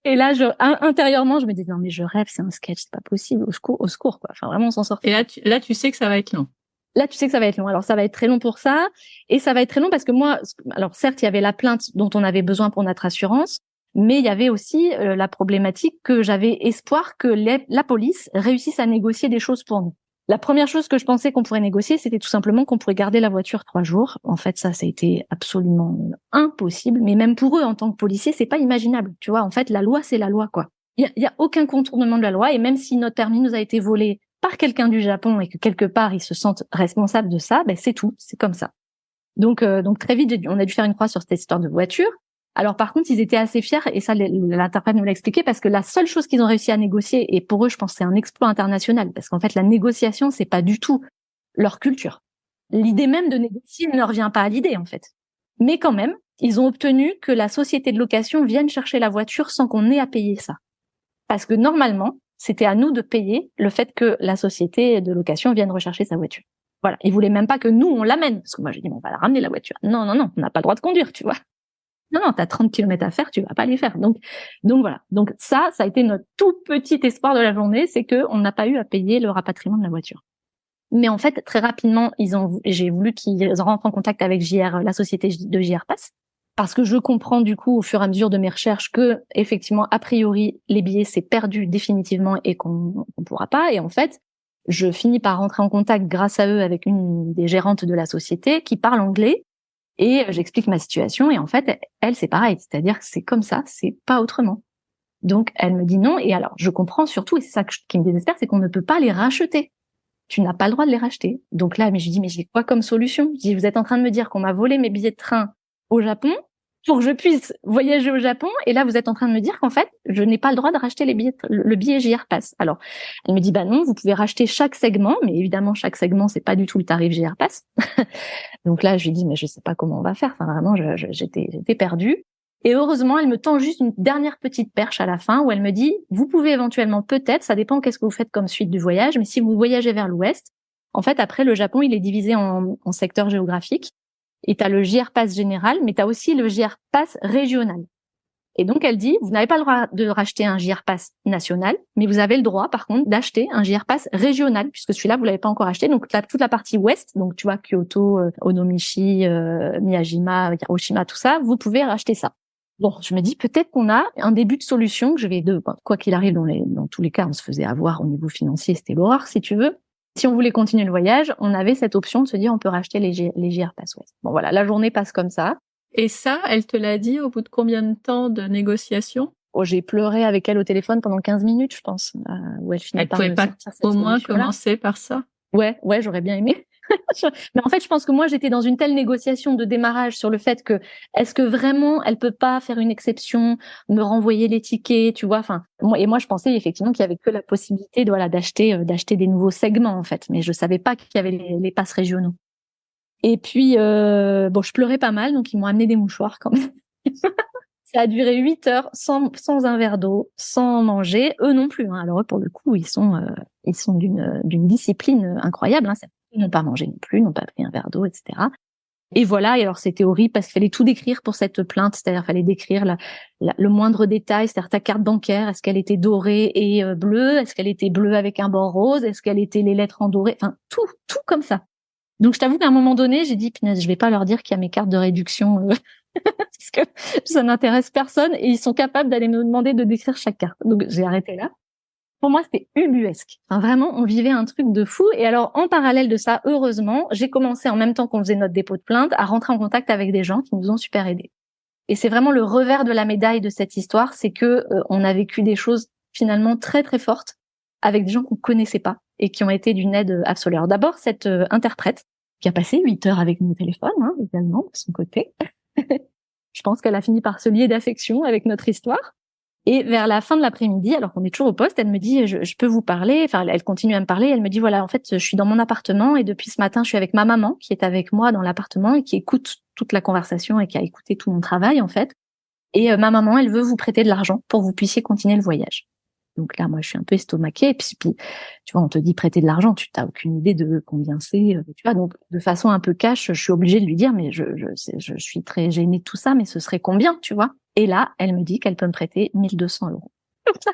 Et là, intérieurement, je me dis, non, mais je rêve, c'est un sketch, c'est pas possible, au secours, quoi. Enfin, vraiment, on s'en sort. Et là, tu sais que ça va être long. Là, tu sais que ça va être long. Alors, ça va être très long pour ça. Et ça va être très long parce que moi, alors certes, il y avait la plainte dont on avait besoin pour notre assurance, mais il y avait aussi la problématique que j'avais espoir que la police réussisse à négocier des choses pour nous. La première chose que je pensais qu'on pourrait négocier, c'était tout simplement qu'on pourrait garder la voiture 3 jours. En fait, ça a été absolument impossible. Mais même pour eux, en tant que policiers, c'est pas imaginable. Tu vois, en fait, la loi, c'est la loi, quoi. Il y a aucun contournement de la loi. Et même si notre permis nous a été volé par quelqu'un du Japon et que quelque part ils se sentent responsables de ça, ben c'est tout, c'est comme ça. Donc très vite, on a dû faire une croix sur cette histoire de voiture. Alors par contre, ils étaient assez fiers et ça, l'interprète nous l'a expliqué parce que la seule chose qu'ils ont réussi à négocier, et pour eux, je pense que c'est un exploit international parce qu'en fait, la négociation, c'est pas du tout leur culture. L'idée même de négocier ne leur vient pas à l'idée en fait. Mais quand même, ils ont obtenu que la société de location vienne chercher la voiture sans qu'on ait à payer ça. Parce que normalement, c'était à nous de payer le fait que la société de location vienne rechercher sa voiture. Voilà. Ils voulaient même pas que nous, on l'amène. Parce que moi, j'ai dit, on va la ramener, la voiture. Non, on n'a pas le droit de conduire, tu vois. Non, t'as 30 kilomètres à faire, tu vas pas les faire. Donc voilà. Donc ça a été notre tout petit espoir de la journée, c'est que on n'a pas eu à payer le rapatriement de la voiture. Mais en fait, très rapidement, j'ai voulu qu'ils rentrent en contact avec JR, la société de JR Pass. Parce que je comprends du coup au fur et à mesure de mes recherches que effectivement a priori les billets c'est perdu définitivement et qu'on pourra pas, et en fait je finis par rentrer en contact grâce à eux avec une des gérantes de la société qui parle anglais et j'explique ma situation et en fait elle c'est pareil, c'est-à-dire que c'est comme ça, c'est pas autrement. Donc elle me dit non, et alors je comprends surtout, et c'est ça qui me désespère, c'est qu'on ne peut pas les racheter. Tu n'as pas le droit de les racheter. Donc là, mais je dis mais j'ai quoi comme solution? Je dis vous êtes en train de me dire qu'on m'a volé mes billets de train au Japon pour que je puisse voyager au Japon, et là vous êtes en train de me dire qu'en fait je n'ai pas le droit de racheter le billet JR Pass. Alors elle me dit bah non, vous pouvez racheter chaque segment, mais évidemment chaque segment c'est pas du tout le tarif JR Pass. Donc là je lui dis mais je sais pas comment on va faire. Enfin vraiment j'étais perdue. Et heureusement elle me tend juste une dernière petite perche à la fin où elle me dit vous pouvez éventuellement peut-être, ça dépend qu'est-ce que vous faites comme suite du voyage, mais si vous voyagez vers l'ouest, en fait après le Japon il est divisé en secteurs géographiques. Et t'as le JR Pass général, mais t'as aussi le JR Pass régional. Et donc, elle dit, vous n'avez pas le droit de racheter un JR Pass national, mais vous avez le droit, par contre, d'acheter un JR Pass régional, puisque celui-là, vous l'avez pas encore acheté. Donc, toute la partie ouest, donc tu vois, Kyoto, Onomichi, Miyajima, Hiroshima, tout ça, vous pouvez racheter ça. Bon, je me dis, peut-être qu'on a un début de solution que quoi qu'il arrive, dans tous les cas, on se faisait avoir au niveau financier, c'était l'horreur, si tu veux. Si on voulait continuer le voyage, on avait cette option de se dire on peut racheter les JR Pass Ouest. Bon voilà, la journée passe comme ça. Et ça, elle te l'a dit au bout de combien de temps de négociation? Oh, j'ai pleuré avec elle au téléphone pendant 15 minutes, je pense, où elle finit Elle par pouvait me pas sortir cette au moins solution-là. commencer par ça? Ouais, j'aurais bien aimé. Mais en fait, je pense que moi, j'étais dans une telle négociation de démarrage sur le fait que, est-ce que vraiment, elle peut pas faire une exception, me renvoyer les tickets, tu vois, enfin, moi, je pensais effectivement qu'il y avait que la possibilité, voilà, d'acheter des nouveaux segments, en fait. Mais je savais pas qu'il y avait les passes régionaux. Et puis, bon, je pleurais pas mal, donc ils m'ont amené des mouchoirs quand même. Ça a duré 8 heures sans un verre d'eau, sans manger. Eux non plus, hein. Alors eux, pour le coup, ils sont d'une discipline incroyable, hein. Ils n'ont pas mangé non plus, n'ont pas pris un verre d'eau, etc. Et voilà. Et alors c'était horrible parce qu'il fallait tout décrire pour cette plainte, c'est-à-dire fallait décrire le moindre détail, c'est-à-dire ta carte bancaire, est-ce qu'elle était dorée et bleue, est-ce qu'elle était bleue avec un bord rose, est-ce qu'elle était les lettres en doré, enfin tout comme ça. Donc je t'avoue qu'à un moment donné, j'ai dit, punaise, je vais pas leur dire qu'il y a mes cartes de réduction parce que ça n'intéresse personne et ils sont capables d'aller me demander de décrire chaque carte. Donc j'ai arrêté là. Pour moi, c'était ubuesque. Enfin, vraiment, on vivait un truc de fou. Et alors, en parallèle de ça, heureusement, j'ai commencé en même temps qu'on faisait notre dépôt de plainte à rentrer en contact avec des gens qui nous ont super aidés. Et c'est vraiment le revers de la médaille de cette histoire, c'est que on a vécu des choses finalement très très fortes avec des gens qu'on connaissait pas et qui ont été d'une aide absolue. Alors d'abord, cette interprète qui a passé 8 heures avec nous au téléphone, hein, également, de son côté. Je pense qu'elle a fini par se lier d'affection avec notre histoire. Et vers la fin de l'après-midi, alors qu'on est toujours au poste, elle me dit, je peux vous parler. Enfin, elle continue à me parler. Elle me dit, voilà, en fait, je suis dans mon appartement et depuis ce matin, je suis avec ma maman qui est avec moi dans l'appartement et qui écoute toute la conversation et qui a écouté tout mon travail, en fait. Et ma maman, elle veut vous prêter de l'argent pour que vous puissiez continuer le voyage. Donc là, moi, je suis un peu estomaquée. Et puis, tu vois, on te dit prêter de l'argent, tu n'as aucune idée de combien c'est. Tu vois, donc de façon un peu cash, je suis obligée de lui dire, mais je suis très gênée de tout ça, mais ce serait combien, tu vois? Et là, elle me dit qu'elle peut me prêter 1 200 €. Donc là,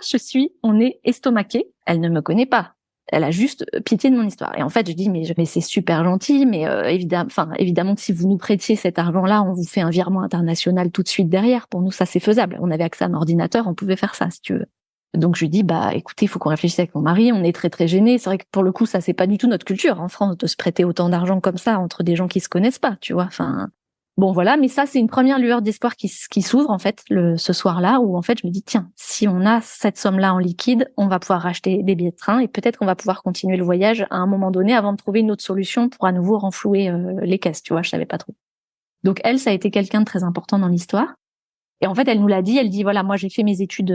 on est estomaqué. Elle ne me connaît pas. Elle a juste pitié de mon histoire. Et en fait, je dis, mais c'est super gentil, mais évidemment que si vous nous prêtiez cet argent-là, on vous fait un virement international tout de suite derrière. Pour nous, ça c'est faisable. On avait accès à un ordinateur, on pouvait faire ça, si tu veux. Donc je lui dis, bah écoutez, il faut qu'on réfléchisse avec mon mari, on est très très gênés. C'est vrai que pour le coup, ça c'est pas du tout notre culture en France de se prêter autant d'argent comme ça entre des gens qui se connaissent pas, tu vois. Enfin, bon voilà, mais ça c'est une première lueur d'espoir qui s'ouvre en fait ce soir-là où en fait je me dis tiens, si on a cette somme-là en liquide, on va pouvoir racheter des billets de train et peut-être qu'on va pouvoir continuer le voyage à un moment donné avant de trouver une autre solution pour à nouveau renflouer les caisses, tu vois. Je savais pas trop. Donc elle, ça a été quelqu'un de très important dans l'histoire. Et en fait, elle nous l'a dit, elle dit, voilà, moi j'ai fait mes études,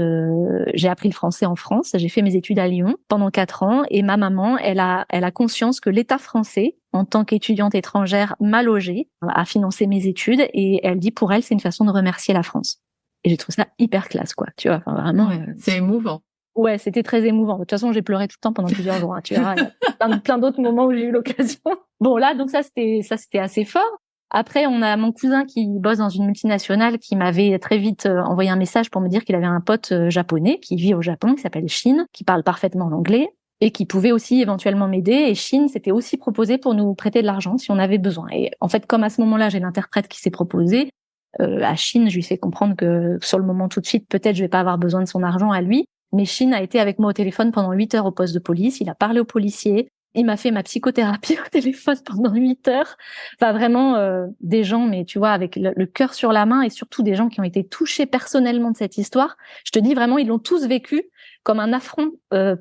j'ai appris le français en France, j'ai fait mes études à Lyon pendant 4 ans, et ma maman, elle a conscience que l'État français, en tant qu'étudiante étrangère mal logée, a financé mes études, et elle dit, pour elle, c'est une façon de remercier la France. Et j'ai trouvé ça hyper classe, quoi, tu vois, enfin vraiment. Ouais, c'est émouvant. Ouais, c'était très émouvant. De toute façon, j'ai pleuré tout le temps pendant plusieurs jours, hein, tu verras, il y a plein d'autres moments où j'ai eu l'occasion. Bon, là, donc ça, c'était assez fort. Après, on a mon cousin qui bosse dans une multinationale qui m'avait très vite envoyé un message pour me dire qu'il avait un pote japonais qui vit au Japon, qui s'appelle Shin, qui parle parfaitement l'anglais et qui pouvait aussi éventuellement m'aider. Et Shin s'était aussi proposé pour nous prêter de l'argent si on avait besoin. Et en fait, comme à ce moment-là, j'ai l'interprète qui s'est proposé, à Shin, je lui fais comprendre que sur le moment tout de suite, peut-être je vais pas avoir besoin de son argent à lui. Mais Shin a été avec moi au téléphone pendant 8 heures au poste de police. Il a parlé aux policiers. Il m'a fait ma psychothérapie au téléphone pendant 8 heures. Enfin, vraiment, des gens, mais tu vois, avec le cœur sur la main et surtout des gens qui ont été touchés personnellement de cette histoire. Je te dis vraiment, ils l'ont tous vécu comme un affront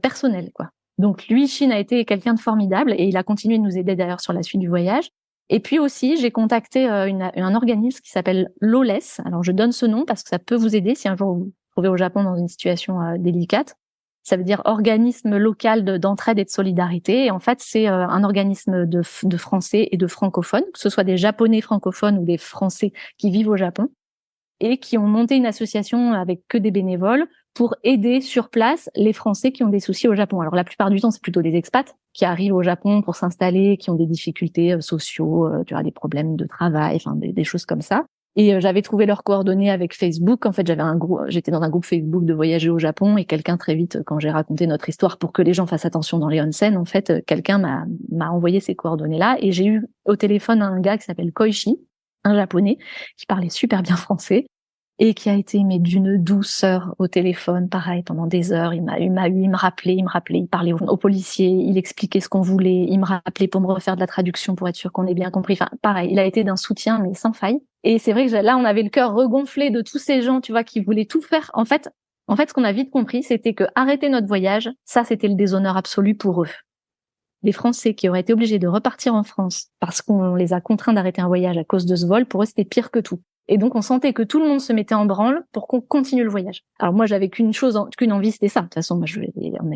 personnel, quoi. Donc lui, Shin a été quelqu'un de formidable et il a continué de nous aider d'ailleurs sur la suite du voyage. Et puis aussi, j'ai contacté un organisme qui s'appelle l'OLES. Alors, je donne ce nom parce que ça peut vous aider si un jour vous vous trouvez au Japon dans une situation délicate. Ça veut dire organisme local d'entraide et de solidarité. Et en fait, c'est un organisme de Français et de francophones, que ce soit des Japonais francophones ou des Français qui vivent au Japon, et qui ont monté une association avec que des bénévoles pour aider sur place les Français qui ont des soucis au Japon. Alors la plupart du temps, c'est plutôt des expats qui arrivent au Japon pour s'installer, qui ont des difficultés sociaux, tu vois, des problèmes de travail, enfin des choses comme ça. Et j'avais trouvé leurs coordonnées avec Facebook. En fait, j'étais dans un groupe Facebook de voyager au Japon et quelqu'un très vite, quand j'ai raconté notre histoire pour que les gens fassent attention dans les onsen, en fait, quelqu'un m'a envoyé ces coordonnées-là et j'ai eu au téléphone un gars qui s'appelle Koichi, un japonais qui parlait super bien français et qui a été mais d'une douceur au téléphone, pareil, pendant des heures. Il me rappelait, il parlait aux policiers, il expliquait ce qu'on voulait, il me rappelait pour me refaire de la traduction pour être sûr qu'on ait bien compris. Enfin, pareil, il a été d'un soutien mais sans faille. Et c'est vrai que là, on avait le cœur regonflé de tous ces gens, tu vois, qui voulaient tout faire. En fait, En fait, ce qu'on a vite compris, c'était que arrêter notre voyage, ça, c'était le déshonneur absolu pour eux. Les Français qui auraient été obligés de repartir en France parce qu'on les a contraints d'arrêter un voyage à cause de ce vol, pour eux, c'était pire que tout. Et donc, on sentait que tout le monde se mettait en branle pour qu'on continue le voyage. Alors moi, j'avais qu'une envie, c'était ça. De toute façon, moi,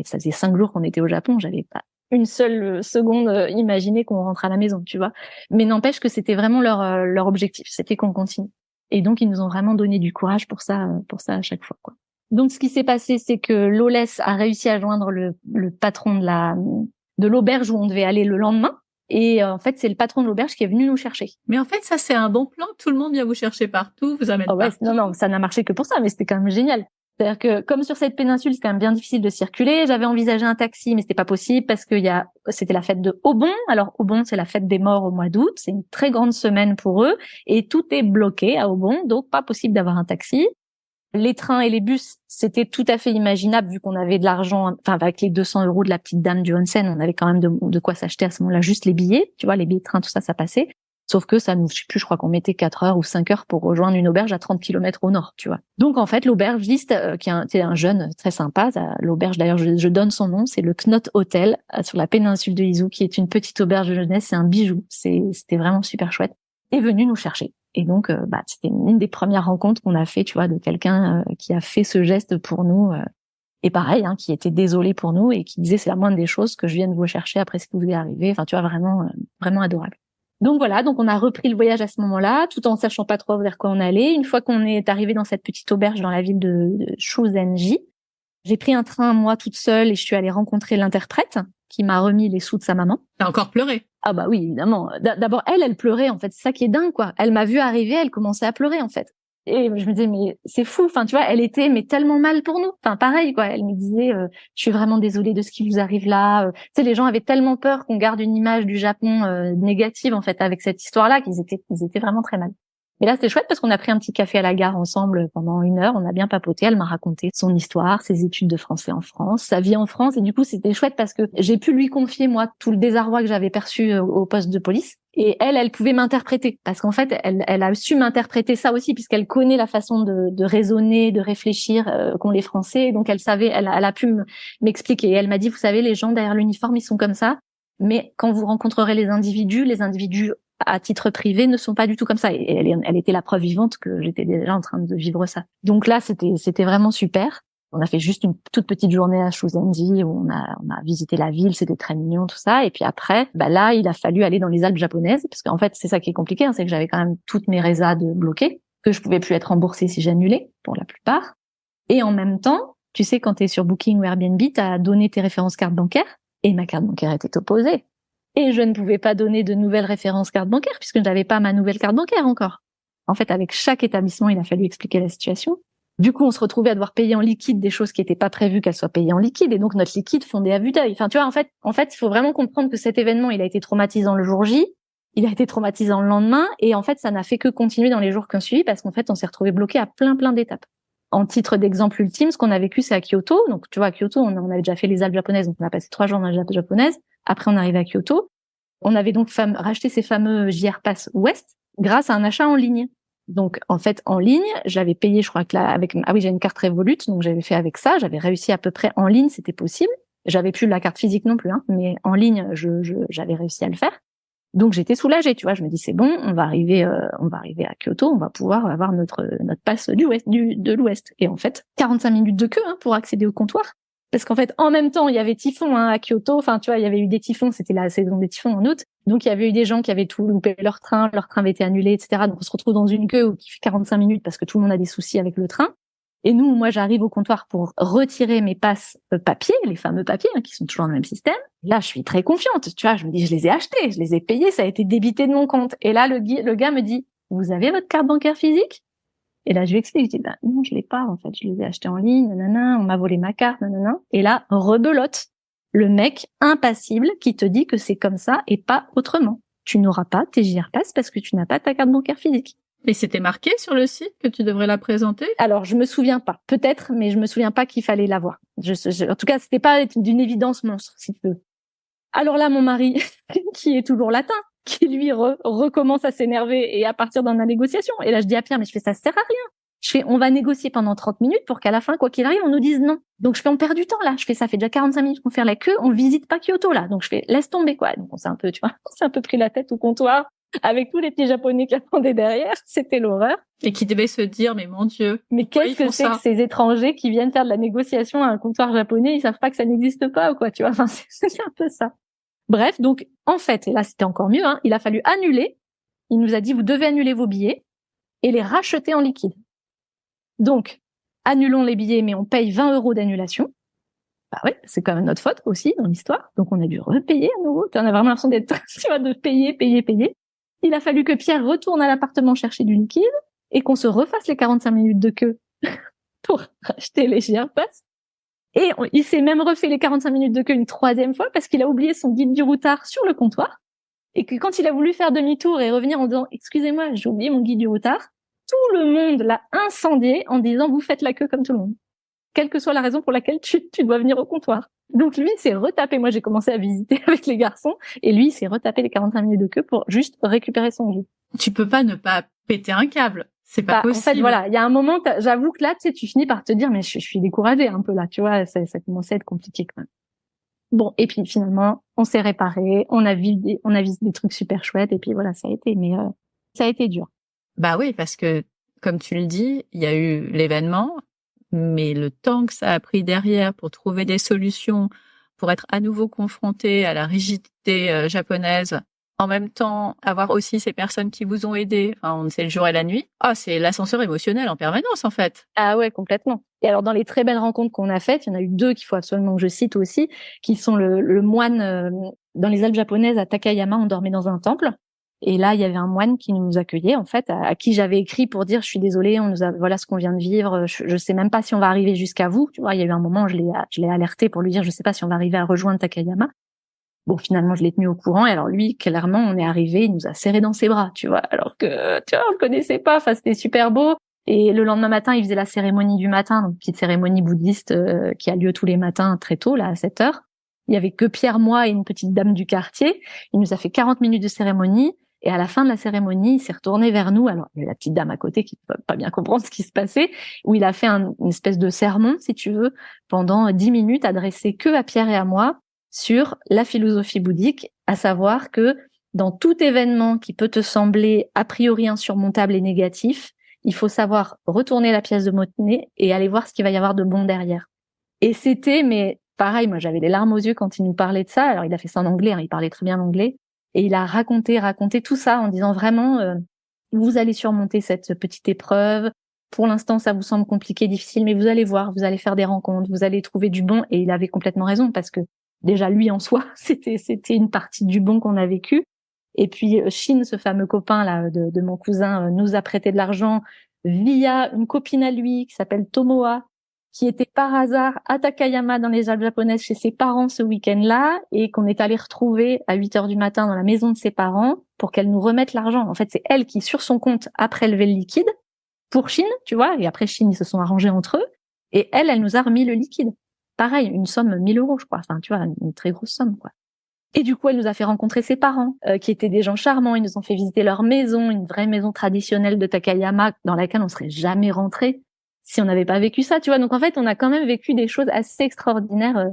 ça faisait 5 jours qu'on était au Japon, j'avais pas une seule seconde imaginé qu'on rentre à la maison, tu vois. Mais n'empêche que c'était vraiment leur objectif, c'était qu'on continue. Et donc, ils nous ont vraiment donné du courage pour ça à chaque fois, quoi. Donc, ce qui s'est passé, c'est que Loles a réussi à joindre le patron de l'auberge où on devait aller le lendemain. Et en fait, c'est le patron de l'auberge qui est venu nous chercher. Mais en fait, ça, c'est un bon plan. Tout le monde vient vous chercher partout, vous amène partout. Non, ça n'a marché que pour ça, mais c'était quand même génial. C'est-à-dire que comme sur cette péninsule, c'est quand même bien difficile de circuler. J'avais envisagé un taxi, mais c'était pas possible parce que c'était la fête de Obon. Alors Obon, c'est la fête des morts au mois d'août. C'est une très grande semaine pour eux et tout est bloqué à Obon, donc pas possible d'avoir un taxi. Les trains et les bus, c'était tout à fait imaginable vu qu'on avait de l'argent, enfin avec les 200 € de la petite dame du Onsen, on avait quand même de quoi s'acheter à ce moment-là, juste les billets, tu vois, les billets de train, tout ça, ça passait. Sauf que ça nous, je sais plus, je crois qu'on mettait 4 heures ou 5 heures pour rejoindre une auberge à 30 kilomètres au nord, tu vois. Donc en fait, l'aubergiste, qui est un jeune très sympa, l'auberge d'ailleurs, je donne son nom, c'est le Knot Hotel sur la péninsule de Izu, qui est une petite auberge de jeunesse, c'est un bijou, c'était vraiment super chouette, est venu nous chercher. Et donc, c'était une des premières rencontres qu'on a fait, tu vois, de quelqu'un qui a fait ce geste pour nous. Et pareil, qui était désolé pour nous et qui disait c'est la moindre des choses que je vienne vous chercher après ce qui vous est arrivé. Enfin, tu vois, vraiment, vraiment adorable. Donc voilà, donc on a repris le voyage à ce moment-là, tout en sachant pas trop vers quoi on allait. Une fois qu'on est arrivé dans cette petite auberge dans la ville de Shuzenji, j'ai pris un train moi toute seule et je suis allée rencontrer l'interprète qui m'a remis les sous de sa maman. T'as encore pleuré? Ah bah oui, évidemment. D'abord, elle pleurait, en fait. C'est ça qui est dingue, quoi. Elle m'a vu arriver, elle commençait à pleurer, en fait. Et je me disais, mais c'est fou. Enfin, tu vois, elle était, mais tellement mal pour nous. Enfin, pareil, quoi. Elle me disait, je suis vraiment désolée de ce qui vous arrive là. Tu sais, les gens avaient tellement peur qu'on garde une image du Japon négative, en fait, avec cette histoire-là, qu'ils étaient vraiment très mal. Mais là, c'était chouette parce qu'on a pris un petit café à la gare ensemble pendant 1 heure. On a bien papoté. Elle m'a raconté son histoire, ses études de français en France, sa vie en France. Et du coup, c'était chouette parce que j'ai pu lui confier, moi, tout le désarroi que j'avais perçu au poste de police. Et elle pouvait m'interpréter. Parce qu'en fait, elle a su m'interpréter ça aussi puisqu'elle connaît la façon de raisonner, de réfléchir qu'ont les Français. Donc, elle savait, elle a pu m'expliquer. Et elle m'a dit, vous savez, les gens derrière l'uniforme, ils sont comme ça. Mais quand vous rencontrerez les individus à titre privé ne sont pas du tout comme ça. Et elle était la preuve vivante que j'étais déjà en train de vivre ça. Donc là, c'était vraiment super. On a fait juste une toute petite journée à Shuzenji où on a visité la ville, c'était très mignon, tout ça. Et puis après, là, il a fallu aller dans les Alpes japonaises parce qu'en fait, c'est ça qui est compliqué, c'est que j'avais quand même toutes mes résas bloquées, que je pouvais plus être remboursée si j'annulais, pour la plupart. Et en même temps, tu sais, quand t'es sur Booking ou Airbnb, t'as donné tes références carte bancaire et ma carte bancaire était opposée. Et je ne pouvais pas donner de nouvelles références carte bancaire puisque je n'avais pas ma nouvelle carte bancaire encore. En fait, avec chaque établissement, il a fallu expliquer la situation. Du coup, on se retrouvait à devoir payer en liquide des choses qui n'étaient pas prévues qu'elles soient payées en liquide. Et donc, notre liquide fondait à vue d'œil. Enfin, tu vois, en fait, il faut vraiment comprendre que cet événement, il a été traumatisant le jour J. Il a été traumatisant le lendemain. Et en fait, ça n'a fait que continuer dans les jours qui ont suivi parce qu'en fait, on s'est retrouvé bloqué à plein d'étapes. En titre d'exemple ultime, ce qu'on a vécu, c'est à Kyoto. Donc, tu vois, à Kyoto, on avait déjà fait les Alpes japonaises. Donc, on a passé 3 jours dans les Alpes japonaises. Après, on arrive à Kyoto. On avait donc racheté ces fameux JR Pass Ouest grâce à un achat en ligne. Donc, en fait, en ligne, j'avais payé, je crois que j'ai une carte Revolut, donc j'avais fait avec ça. J'avais réussi à peu près en ligne, c'était possible. J'avais plus la carte physique non plus, mais en ligne, j'avais réussi à le faire. Donc, j'étais soulagée, tu vois. Je me dis, c'est bon, on va arriver à Kyoto, on va pouvoir avoir notre pass de l'Ouest. Et en fait, 45 minutes de queue, pour accéder au comptoir. Parce qu'en fait, en même temps, il y avait typhon à Kyoto. Enfin, tu vois, il y avait eu des typhons. C'était la saison des typhons en août. Donc, il y avait eu des gens qui avaient tout loupé leur train avait été annulé, etc. Donc, on se retrouve dans une queue qui fait 45 minutes parce que tout le monde a des soucis avec le train. Et moi, j'arrive au comptoir pour retirer mes passes papier, les fameux papiers qui sont toujours dans le même système. Là, je suis très confiante. Tu vois, je me dis, je les ai achetés, je les ai payés, ça a été débité de mon compte. Et là, le gars me dit, vous avez votre carte bancaire physique? Et là, je lui explique, je dis, non, je l'ai pas, en fait, je les ai achetés en ligne, nanana, on m'a volé ma carte, nanana. Et là, rebelote. Le mec impassible qui te dit que c'est comme ça et pas autrement. Tu n'auras pas tes JR Pass parce que tu n'as pas ta carte bancaire physique. Mais c'était marqué sur le site que tu devrais la présenter? Alors, je me souviens pas. Peut-être, mais je me souviens pas qu'il fallait l'avoir. En tout cas, c'était pas d'une évidence monstre, si tu veux. Alors là, mon mari, qui est toujours latin, qui lui recommence à s'énerver et à partir dans la négociation. Et là, je dis à Pierre, mais je fais ça sert à rien. Je fais, on va négocier pendant 30 minutes pour qu'à la fin, quoi qu'il arrive, on nous dise non. Donc, je fais, on perd du temps, là. Je fais, ça fait déjà 45 minutes qu'on fait la queue, on visite pas Kyoto, là. Donc, je fais, laisse tomber, quoi. Donc, on s'est un peu, tu vois, on s'est un peu pris la tête au comptoir avec tous les petits Japonais qui attendaient derrière. C'était l'horreur. Et qui devaient se dire, mais mon Dieu. Mais qu'est-ce que c'est que ces étrangers qui viennent faire de la négociation à un comptoir japonais? Ils savent pas que ça n'existe pas, ou quoi, tu vois. Enfin, c'est un peu ça. Bref, donc, en fait, et là, c'était encore mieux, hein, il a fallu annuler. Il nous a dit, vous devez annuler vos billets et les racheter en liquide. Donc, annulons les billets, mais on paye 20 € d'annulation. Bah ouais, c'est quand même notre faute aussi dans l'histoire. Donc, on a dû repayer à nouveau. On a vraiment l'impression d'être, tu vois, de payer. Il a fallu que Pierre retourne à l'appartement chercher du liquide et qu'on se refasse les 45 minutes de queue pour racheter les Sherpas. Et il s'est même refait les 45 minutes de queue une troisième fois parce qu'il a oublié son guide du routard sur le comptoir. Et que quand il a voulu faire demi-tour et revenir en disant « Excusez-moi, j'ai oublié mon guide du routard », tout le monde l'a incendié en disant « Vous faites la queue comme tout le monde ». Quelle que soit la raison pour laquelle tu dois venir au comptoir. Donc lui, il s'est retapé. Moi, j'ai commencé à visiter avec les garçons. Et lui, il s'est retapé les 45 minutes de queue pour juste récupérer son guide. Tu peux pas ne pas péter un câble. C'est pas possible. En fait, voilà, il y a un moment, j'avoue que là, tu sais, tu finis par te dire « Mais je suis découragée un peu là, tu vois, ça commençait à être compliqué quand même ». Bon, et puis finalement, on s'est réparé, on a vu des trucs super chouettes, et puis voilà, ça a été dur. Bah oui, parce que, comme tu le dis, il y a eu l'événement, mais le temps que ça a pris derrière pour trouver des solutions, pour être à nouveau confronté à la rigidité japonaise, en même temps, avoir aussi ces personnes qui vous ont aidé, enfin, on sait le jour et la nuit. C'est l'ascenseur émotionnel en permanence, en fait. Ah ouais, complètement. Et alors, dans les très belles rencontres qu'on a faites, il y en a eu 2 qu'il faut absolument que je cite aussi, qui sont le moine, dans les Alpes japonaises, à Takayama, on dormait dans un temple. Et là, il y avait un moine qui nous accueillait, en fait, à qui j'avais écrit pour dire, je suis désolée, voilà ce qu'on vient de vivre, je sais même pas si on va arriver jusqu'à vous. Tu vois, il y a eu un moment, je l'ai alerté pour lui dire, je sais pas si on va arriver à rejoindre Takayama. Bon, finalement, je l'ai tenu au courant. Et alors lui, clairement, on est arrivé, il nous a serré dans ses bras, tu vois. Alors que, tu vois, on le connaissait pas. Enfin, c'était super beau. Et le lendemain matin, il faisait la cérémonie du matin, donc petite cérémonie bouddhiste qui a lieu tous les matins très tôt, là, à 7h. Il y avait que Pierre, moi et une petite dame du quartier. Il nous a fait 40 minutes de cérémonie. Et à la fin de la cérémonie, il s'est retourné vers nous. Alors, il y a la petite dame à côté qui ne peut pas bien comprendre ce qui se passait, où il a fait une espèce de sermon, si tu veux, pendant 10 minutes, adressé que à Pierre et à moi, sur la philosophie bouddhique, à savoir que dans tout événement qui peut te sembler a priori insurmontable et négatif, il faut savoir retourner la pièce de monnaie et aller voir ce qu'il va y avoir de bon derrière. Et c'était, mais pareil, moi j'avais les larmes aux yeux quand il nous parlait de ça. Alors il a fait ça en anglais, hein, il parlait très bien l'anglais. Et il a raconté tout ça en disant vraiment, vous allez surmonter cette petite épreuve. Pour l'instant, ça vous semble compliqué, difficile, mais vous allez voir, vous allez faire des rencontres, vous allez trouver du bon. Et il avait complètement raison parce que déjà, lui en soi, c'était une partie du bon qu'on a vécu. Et puis, Shin, ce fameux copain là de mon cousin, nous a prêté de l'argent via une copine à lui qui s'appelle Tomoa, qui était par hasard à Takayama dans les Alpes japonaises chez ses parents ce week-end-là et qu'on est allé retrouver à 8h du matin dans la maison de ses parents pour qu'elle nous remette l'argent. En fait, c'est elle qui, sur son compte, a prélevé le liquide pour Shin, tu vois, et après Shin, ils se sont arrangés entre eux, et elle nous a remis le liquide. Pareil, une somme 1 000 €, je crois. Enfin, tu vois, une très grosse somme, quoi. Et du coup, elle nous a fait rencontrer ses parents, qui étaient des gens charmants. Ils nous ont fait visiter leur maison, une vraie maison traditionnelle de Takayama, dans laquelle on serait jamais rentré si on n'avait pas vécu ça, tu vois. Donc, en fait, on a quand même vécu des choses assez extraordinaires,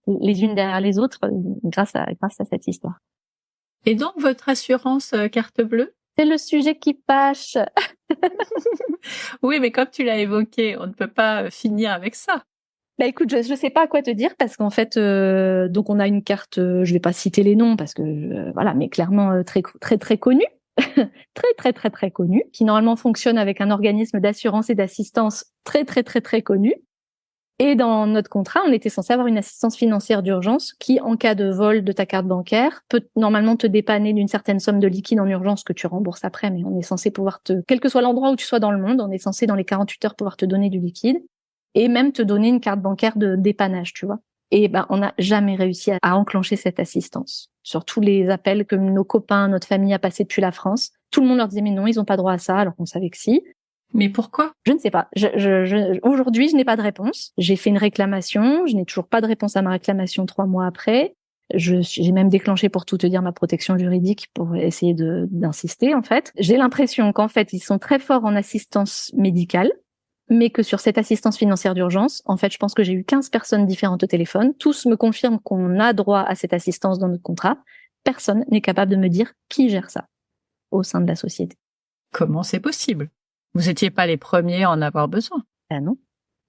les unes derrière les autres, grâce à cette histoire. Et donc, votre assurance carte bleue? C'est le sujet qui fâche. Oui, mais comme tu l'as évoqué, on ne peut pas finir avec ça. Bah écoute, je sais pas quoi te dire parce qu'en fait, donc on a une carte, je vais pas citer les noms parce que voilà, mais clairement très très très connue, très connue, qui normalement fonctionne avec un organisme d'assurance et d'assistance très très très très connu. Et dans notre contrat, on était censé avoir une assistance financière d'urgence qui, en cas de vol de ta carte bancaire, peut normalement te dépanner d'une certaine somme de liquide en urgence que tu rembourses après, mais on est censé pouvoir quel que soit l'endroit où tu sois dans le monde, on est censé dans les 48 heures pouvoir te donner du liquide. Et même te donner une carte bancaire de dépannage, tu vois. Et on n'a jamais réussi à enclencher cette assistance. Sur tous les appels que nos copains, notre famille a passé depuis la France, tout le monde leur disait mais non, ils ont pas droit à ça, alors qu'on savait que si. Mais pourquoi? Je ne sais pas. Aujourd'hui, je n'ai pas de réponse. J'ai fait une réclamation, je n'ai toujours pas de réponse à ma réclamation 3 mois après. J'ai même déclenché, pour tout te dire, ma protection juridique pour essayer d'insister, en fait. J'ai l'impression qu'en fait, ils sont très forts en assistance médicale. mais que sur cette assistance financière d'urgence, en fait, je pense que j'ai eu 15 personnes différentes au téléphone. Tous me confirment qu'on a droit à cette assistance dans notre contrat. Personne n'est capable de me dire qui gère ça au sein de la société. Comment c'est possible? Vous étiez pas les premiers à en avoir besoin. Ah non.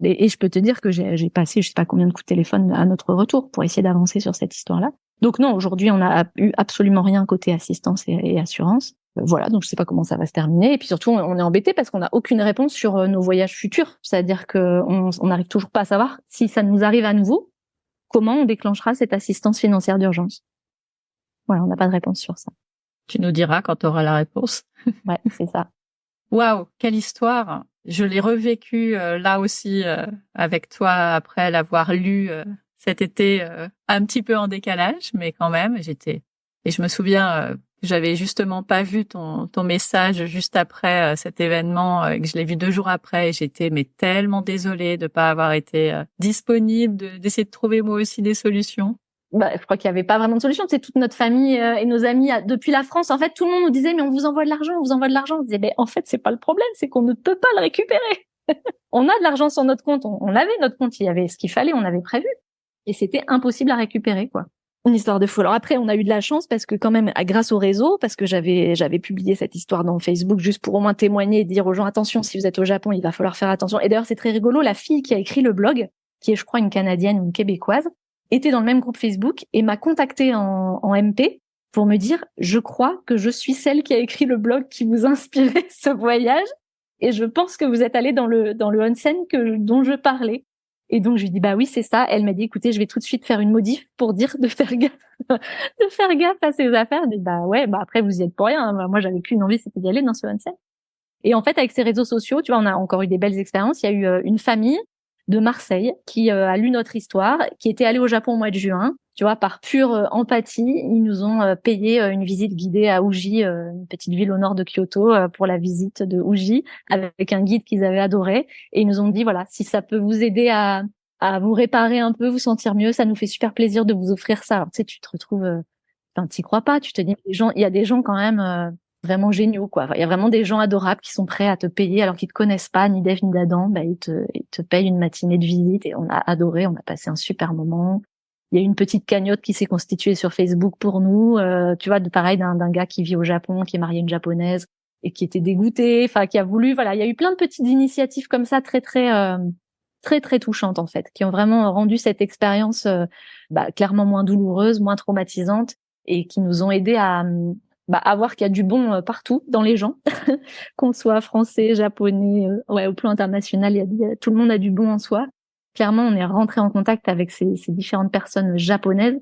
Et je peux te dire que j'ai passé je sais pas combien de coups de téléphone à notre retour pour essayer d'avancer sur cette histoire-là. Donc non, aujourd'hui, on n'a eu absolument rien côté assistance et assurance. Voilà, donc je sais pas comment ça va se terminer. Et puis surtout, on est embêté parce qu'on n'a aucune réponse sur nos voyages futurs. C'est-à-dire que on n'arrive toujours pas à savoir si ça nous arrive à nouveau, comment on déclenchera cette assistance financière d'urgence. Voilà, on n'a pas de réponse sur ça. Tu nous diras quand tu auras la réponse. Ouais, c'est ça. Waouh, quelle histoire! Je l'ai revécu là aussi avec toi après l'avoir lu cet été un petit peu en décalage, mais quand même, et je me souviens que j'avais justement pas vu ton message juste après cet événement et que je l'ai vu 2 jours après et j'étais mais tellement désolée de pas avoir été disponible, d'essayer de trouver moi aussi des solutions. Je crois qu'il y avait pas vraiment de solution. C'est toute notre famille et nos amis depuis la France. En fait, tout le monde nous disait mais on vous envoie de l'argent, on vous envoie de l'argent. On disait mais en fait c'est pas le problème, c'est qu'on ne peut pas le récupérer. On a de l'argent sur notre compte, on avait notre compte, il y avait ce qu'il fallait, on avait prévu et c'était impossible à récupérer quoi. Une histoire de fou. Alors après, on a eu de la chance parce que quand même, grâce au réseau, parce que j'avais publié cette histoire dans Facebook juste pour au moins témoigner et dire aux gens attention, si vous êtes au Japon, il va falloir faire attention. Et d'ailleurs, c'est très rigolo. La fille qui a écrit le blog, qui est je crois une Canadienne ou une Québécoise, était dans le même groupe Facebook et m'a contactée en MP pour me dire je crois que je suis celle qui a écrit le blog qui vous inspirait ce voyage et je pense que vous êtes allée dans le onsen dont je parlais. Et donc je lui dis bah oui c'est ça. Elle m'a dit écoutez je vais tout de suite faire une modif pour dire de faire gaffe à ces affaires. Je dis bah ouais bah après vous y êtes pour rien. Hein. Moi j'avais qu'une envie c'était d'y aller dans ce onsen. Et en fait avec ces réseaux sociaux tu vois on a encore eu des belles expériences. Il y a eu une famille de Marseille qui a lu notre histoire, qui était allée au Japon au mois de juin. Tu vois par pure empathie ils nous ont payé une visite guidée à Uji, une petite ville au nord de Kyoto pour la visite de Uji avec un guide qu'ils avaient adoré. Et ils nous ont dit voilà si ça peut vous aider à vous réparer un peu, vous sentir mieux, ça nous fait super plaisir de vous offrir ça. Alors, tu sais, tu te retrouves, enfin, t'y crois pas, tu te dis, il y a des gens quand même vraiment géniaux, quoi. Il y a vraiment des gens adorables qui sont prêts à te payer alors qu'ils te connaissent pas, ni d'Ève ni d'Adam, bah, ils te payent une matinée de visite et on a adoré, on a passé un super moment. Il y a eu une petite cagnotte qui s'est constituée sur Facebook pour nous, tu vois, pareil d'un gars qui vit au Japon, qui est marié à une japonaise et qui était dégoûté, enfin, qui a voulu, voilà, il y a eu plein de petites initiatives comme ça, très très touchantes en fait, qui ont vraiment rendu cette expérience clairement moins douloureuse, moins traumatisante et qui nous ont aidés à voir qu'il y a du bon partout dans les gens, qu'on soit français, japonais, au plan international, tout le monde a du bon en soi. Clairement, on est rentré en contact avec ces différentes personnes japonaises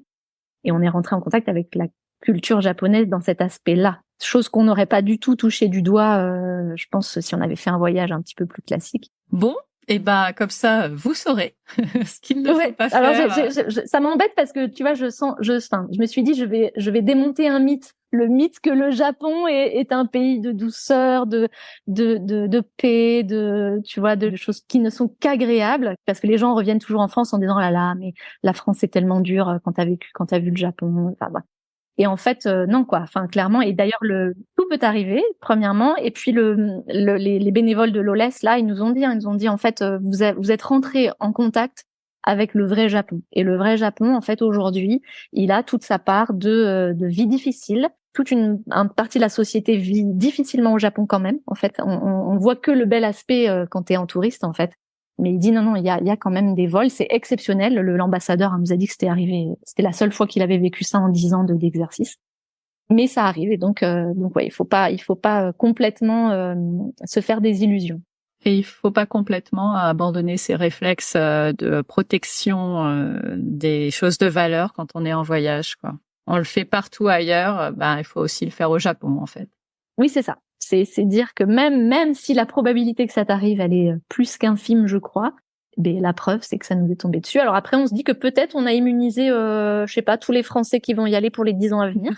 et on est rentré en contact avec la culture japonaise dans cet aspect-là. Chose qu'on n'aurait pas du tout touché du doigt, je pense, si on avait fait un voyage un petit peu plus classique. Bon, et bah comme ça, vous saurez ce qu'il ne faut pas faire. Alors ça m'embête parce que tu vois, je me suis dit je vais démonter un mythe, le mythe que le Japon est un pays de douceur, de paix, tu vois, de choses qui ne sont qu'agréables parce que les gens reviennent toujours en France en disant oh là là, mais la France c'est tellement dur quand t'as vu le Japon. Enfin, bah. Et en fait, non quoi. Enfin, clairement. Et d'ailleurs, tout peut arriver. Premièrement, et puis les bénévoles de l'OLES là, ils nous ont dit en fait, vous êtes rentrés en contact avec le vrai Japon. Et le vrai Japon, en fait, aujourd'hui, il a toute sa part de vie difficile. Toute une partie de la société vit difficilement au Japon quand même. En fait, on voit que le bel aspect quand t'es en touriste, en fait. Mais il dit non, il y a quand même des vols, c'est exceptionnel. L'ambassadeur nous a dit que c'était arrivé, c'était la seule fois qu'il avait vécu ça en 10 ans d'exercice. Mais ça arrive et donc ouais, il faut pas complètement se faire des illusions. Et il faut pas complètement abandonner ses réflexes de protection des choses de valeur quand on est en voyage, quoi. On le fait partout ailleurs, il faut aussi le faire au Japon, en fait. Oui, c'est ça. C'est dire que même si la probabilité que ça t'arrive, elle est plus qu'infime, je crois, la preuve, c'est que ça nous est tombé dessus. Alors après, on se dit que peut-être on a immunisé, je sais pas, tous les Français qui vont y aller pour les 10 ans à venir.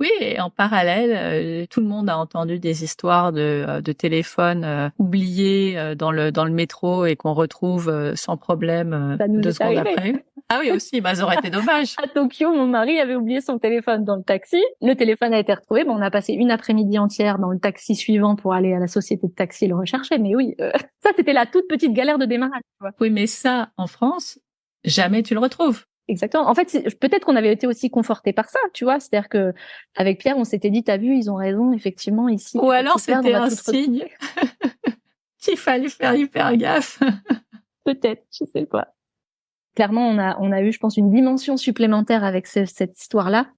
Oui, et en parallèle, tout le monde a entendu des histoires de téléphones oubliés dans le métro et qu'on retrouve sans problème 2 secondes après. Ah oui, aussi, ça aurait été dommage. À Tokyo, mon mari avait oublié son téléphone dans le taxi. Le téléphone a été retrouvé. Bon, on a passé une après-midi entière dans le taxi suivant pour aller à la société de taxi le rechercher. Mais oui, ça, c'était la toute petite galère de démarrage. Tu vois. Oui, mais ça, en France, jamais tu le retrouves. Exactement. En fait, peut-être qu'on avait été aussi confortés par ça, tu vois. C'est-à-dire que avec Pierre, on s'était dit, t'as vu, ils ont raison, effectivement, ici. Ou alors c'était un signe qu'il fallait faire hyper gaffe. Peut-être, je sais pas. Clairement, on a eu, je pense, une dimension supplémentaire avec cette histoire-là.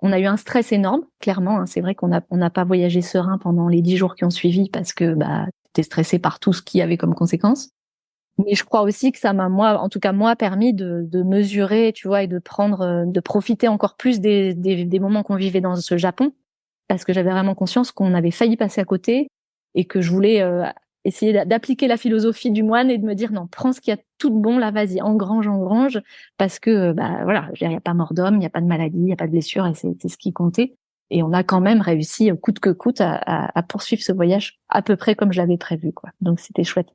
On a eu un stress énorme, clairement. Hein. C'est vrai qu'on n'a pas voyagé serein pendant les 10 jours qui ont suivi parce que t'es stressé par tout ce qu'il y avait comme conséquence. Mais je crois aussi que ça m'a, moi, permis de mesurer, tu vois, et de profiter encore plus des moments qu'on vivait dans ce Japon, parce que j'avais vraiment conscience qu'on avait failli passer à côté et que je voulais essayer d'appliquer la philosophie du moine et de me dire non, prends ce qu'il y a tout de bon là, vas-y, engrange, parce que voilà, il y a pas mort d'homme, il y a pas de maladie, il y a pas de blessure, et c'est ce qui comptait. Et on a quand même réussi coûte que coûte à poursuivre ce voyage à peu près comme je l'avais prévu, quoi. Donc c'était chouette.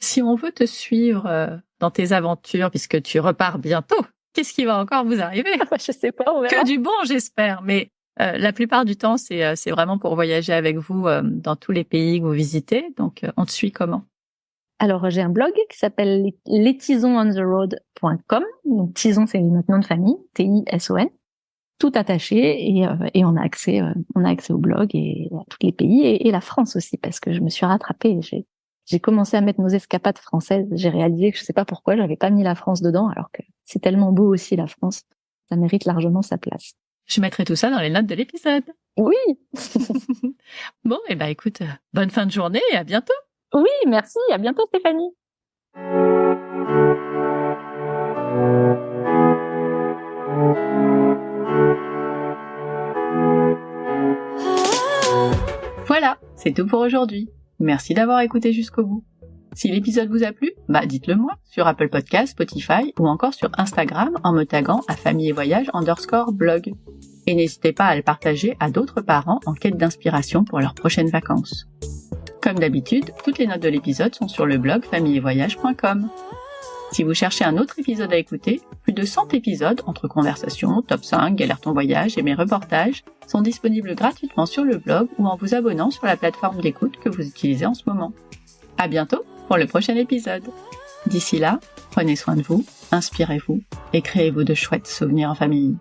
Si on veut te suivre dans tes aventures, puisque tu repars bientôt, qu'est-ce qui va encore vous arriver? Je sais pas, on verra. Que du bon, j'espère. Mais la plupart du temps, c'est vraiment pour voyager avec vous dans tous les pays que vous visitez. Donc, on te suit comment? Alors, j'ai un blog qui s'appelle lestisonsontheroad.com. Donc, Tison, c'est notre nom de famille, Tison, tout attaché, et on a accès au blog et à tous les pays et la France aussi, parce que je me suis rattrapée. J'ai commencé à mettre nos escapades françaises. J'ai réalisé que je sais pas pourquoi j'avais pas mis la France dedans, alors que c'est tellement beau aussi, la France. Ça mérite largement sa place. Je mettrai tout ça dans les notes de l'épisode. Oui. Bon, écoute, bonne fin de journée et à bientôt. Oui, merci. À bientôt, Stéphanie. Voilà, c'est tout pour aujourd'hui. Merci d'avoir écouté jusqu'au bout. Si l'épisode vous a plu, dites-le moi sur Apple Podcasts, Spotify ou encore sur Instagram en me taguant à familleetvoyage_blog. Et n'hésitez pas à le partager à d'autres parents en quête d'inspiration pour leurs prochaines vacances. Comme d'habitude, toutes les notes de l'épisode sont sur le blog familleetvoyage.com. Si vous cherchez un autre épisode à écouter, plus de 100 épisodes entre conversations, top 5, galère ton voyage et mes reportages sont disponibles gratuitement sur le blog ou en vous abonnant sur la plateforme d'écoute que vous utilisez en ce moment. À bientôt pour le prochain épisode. D'ici là, prenez soin de vous, inspirez-vous et créez-vous de chouettes souvenirs en famille.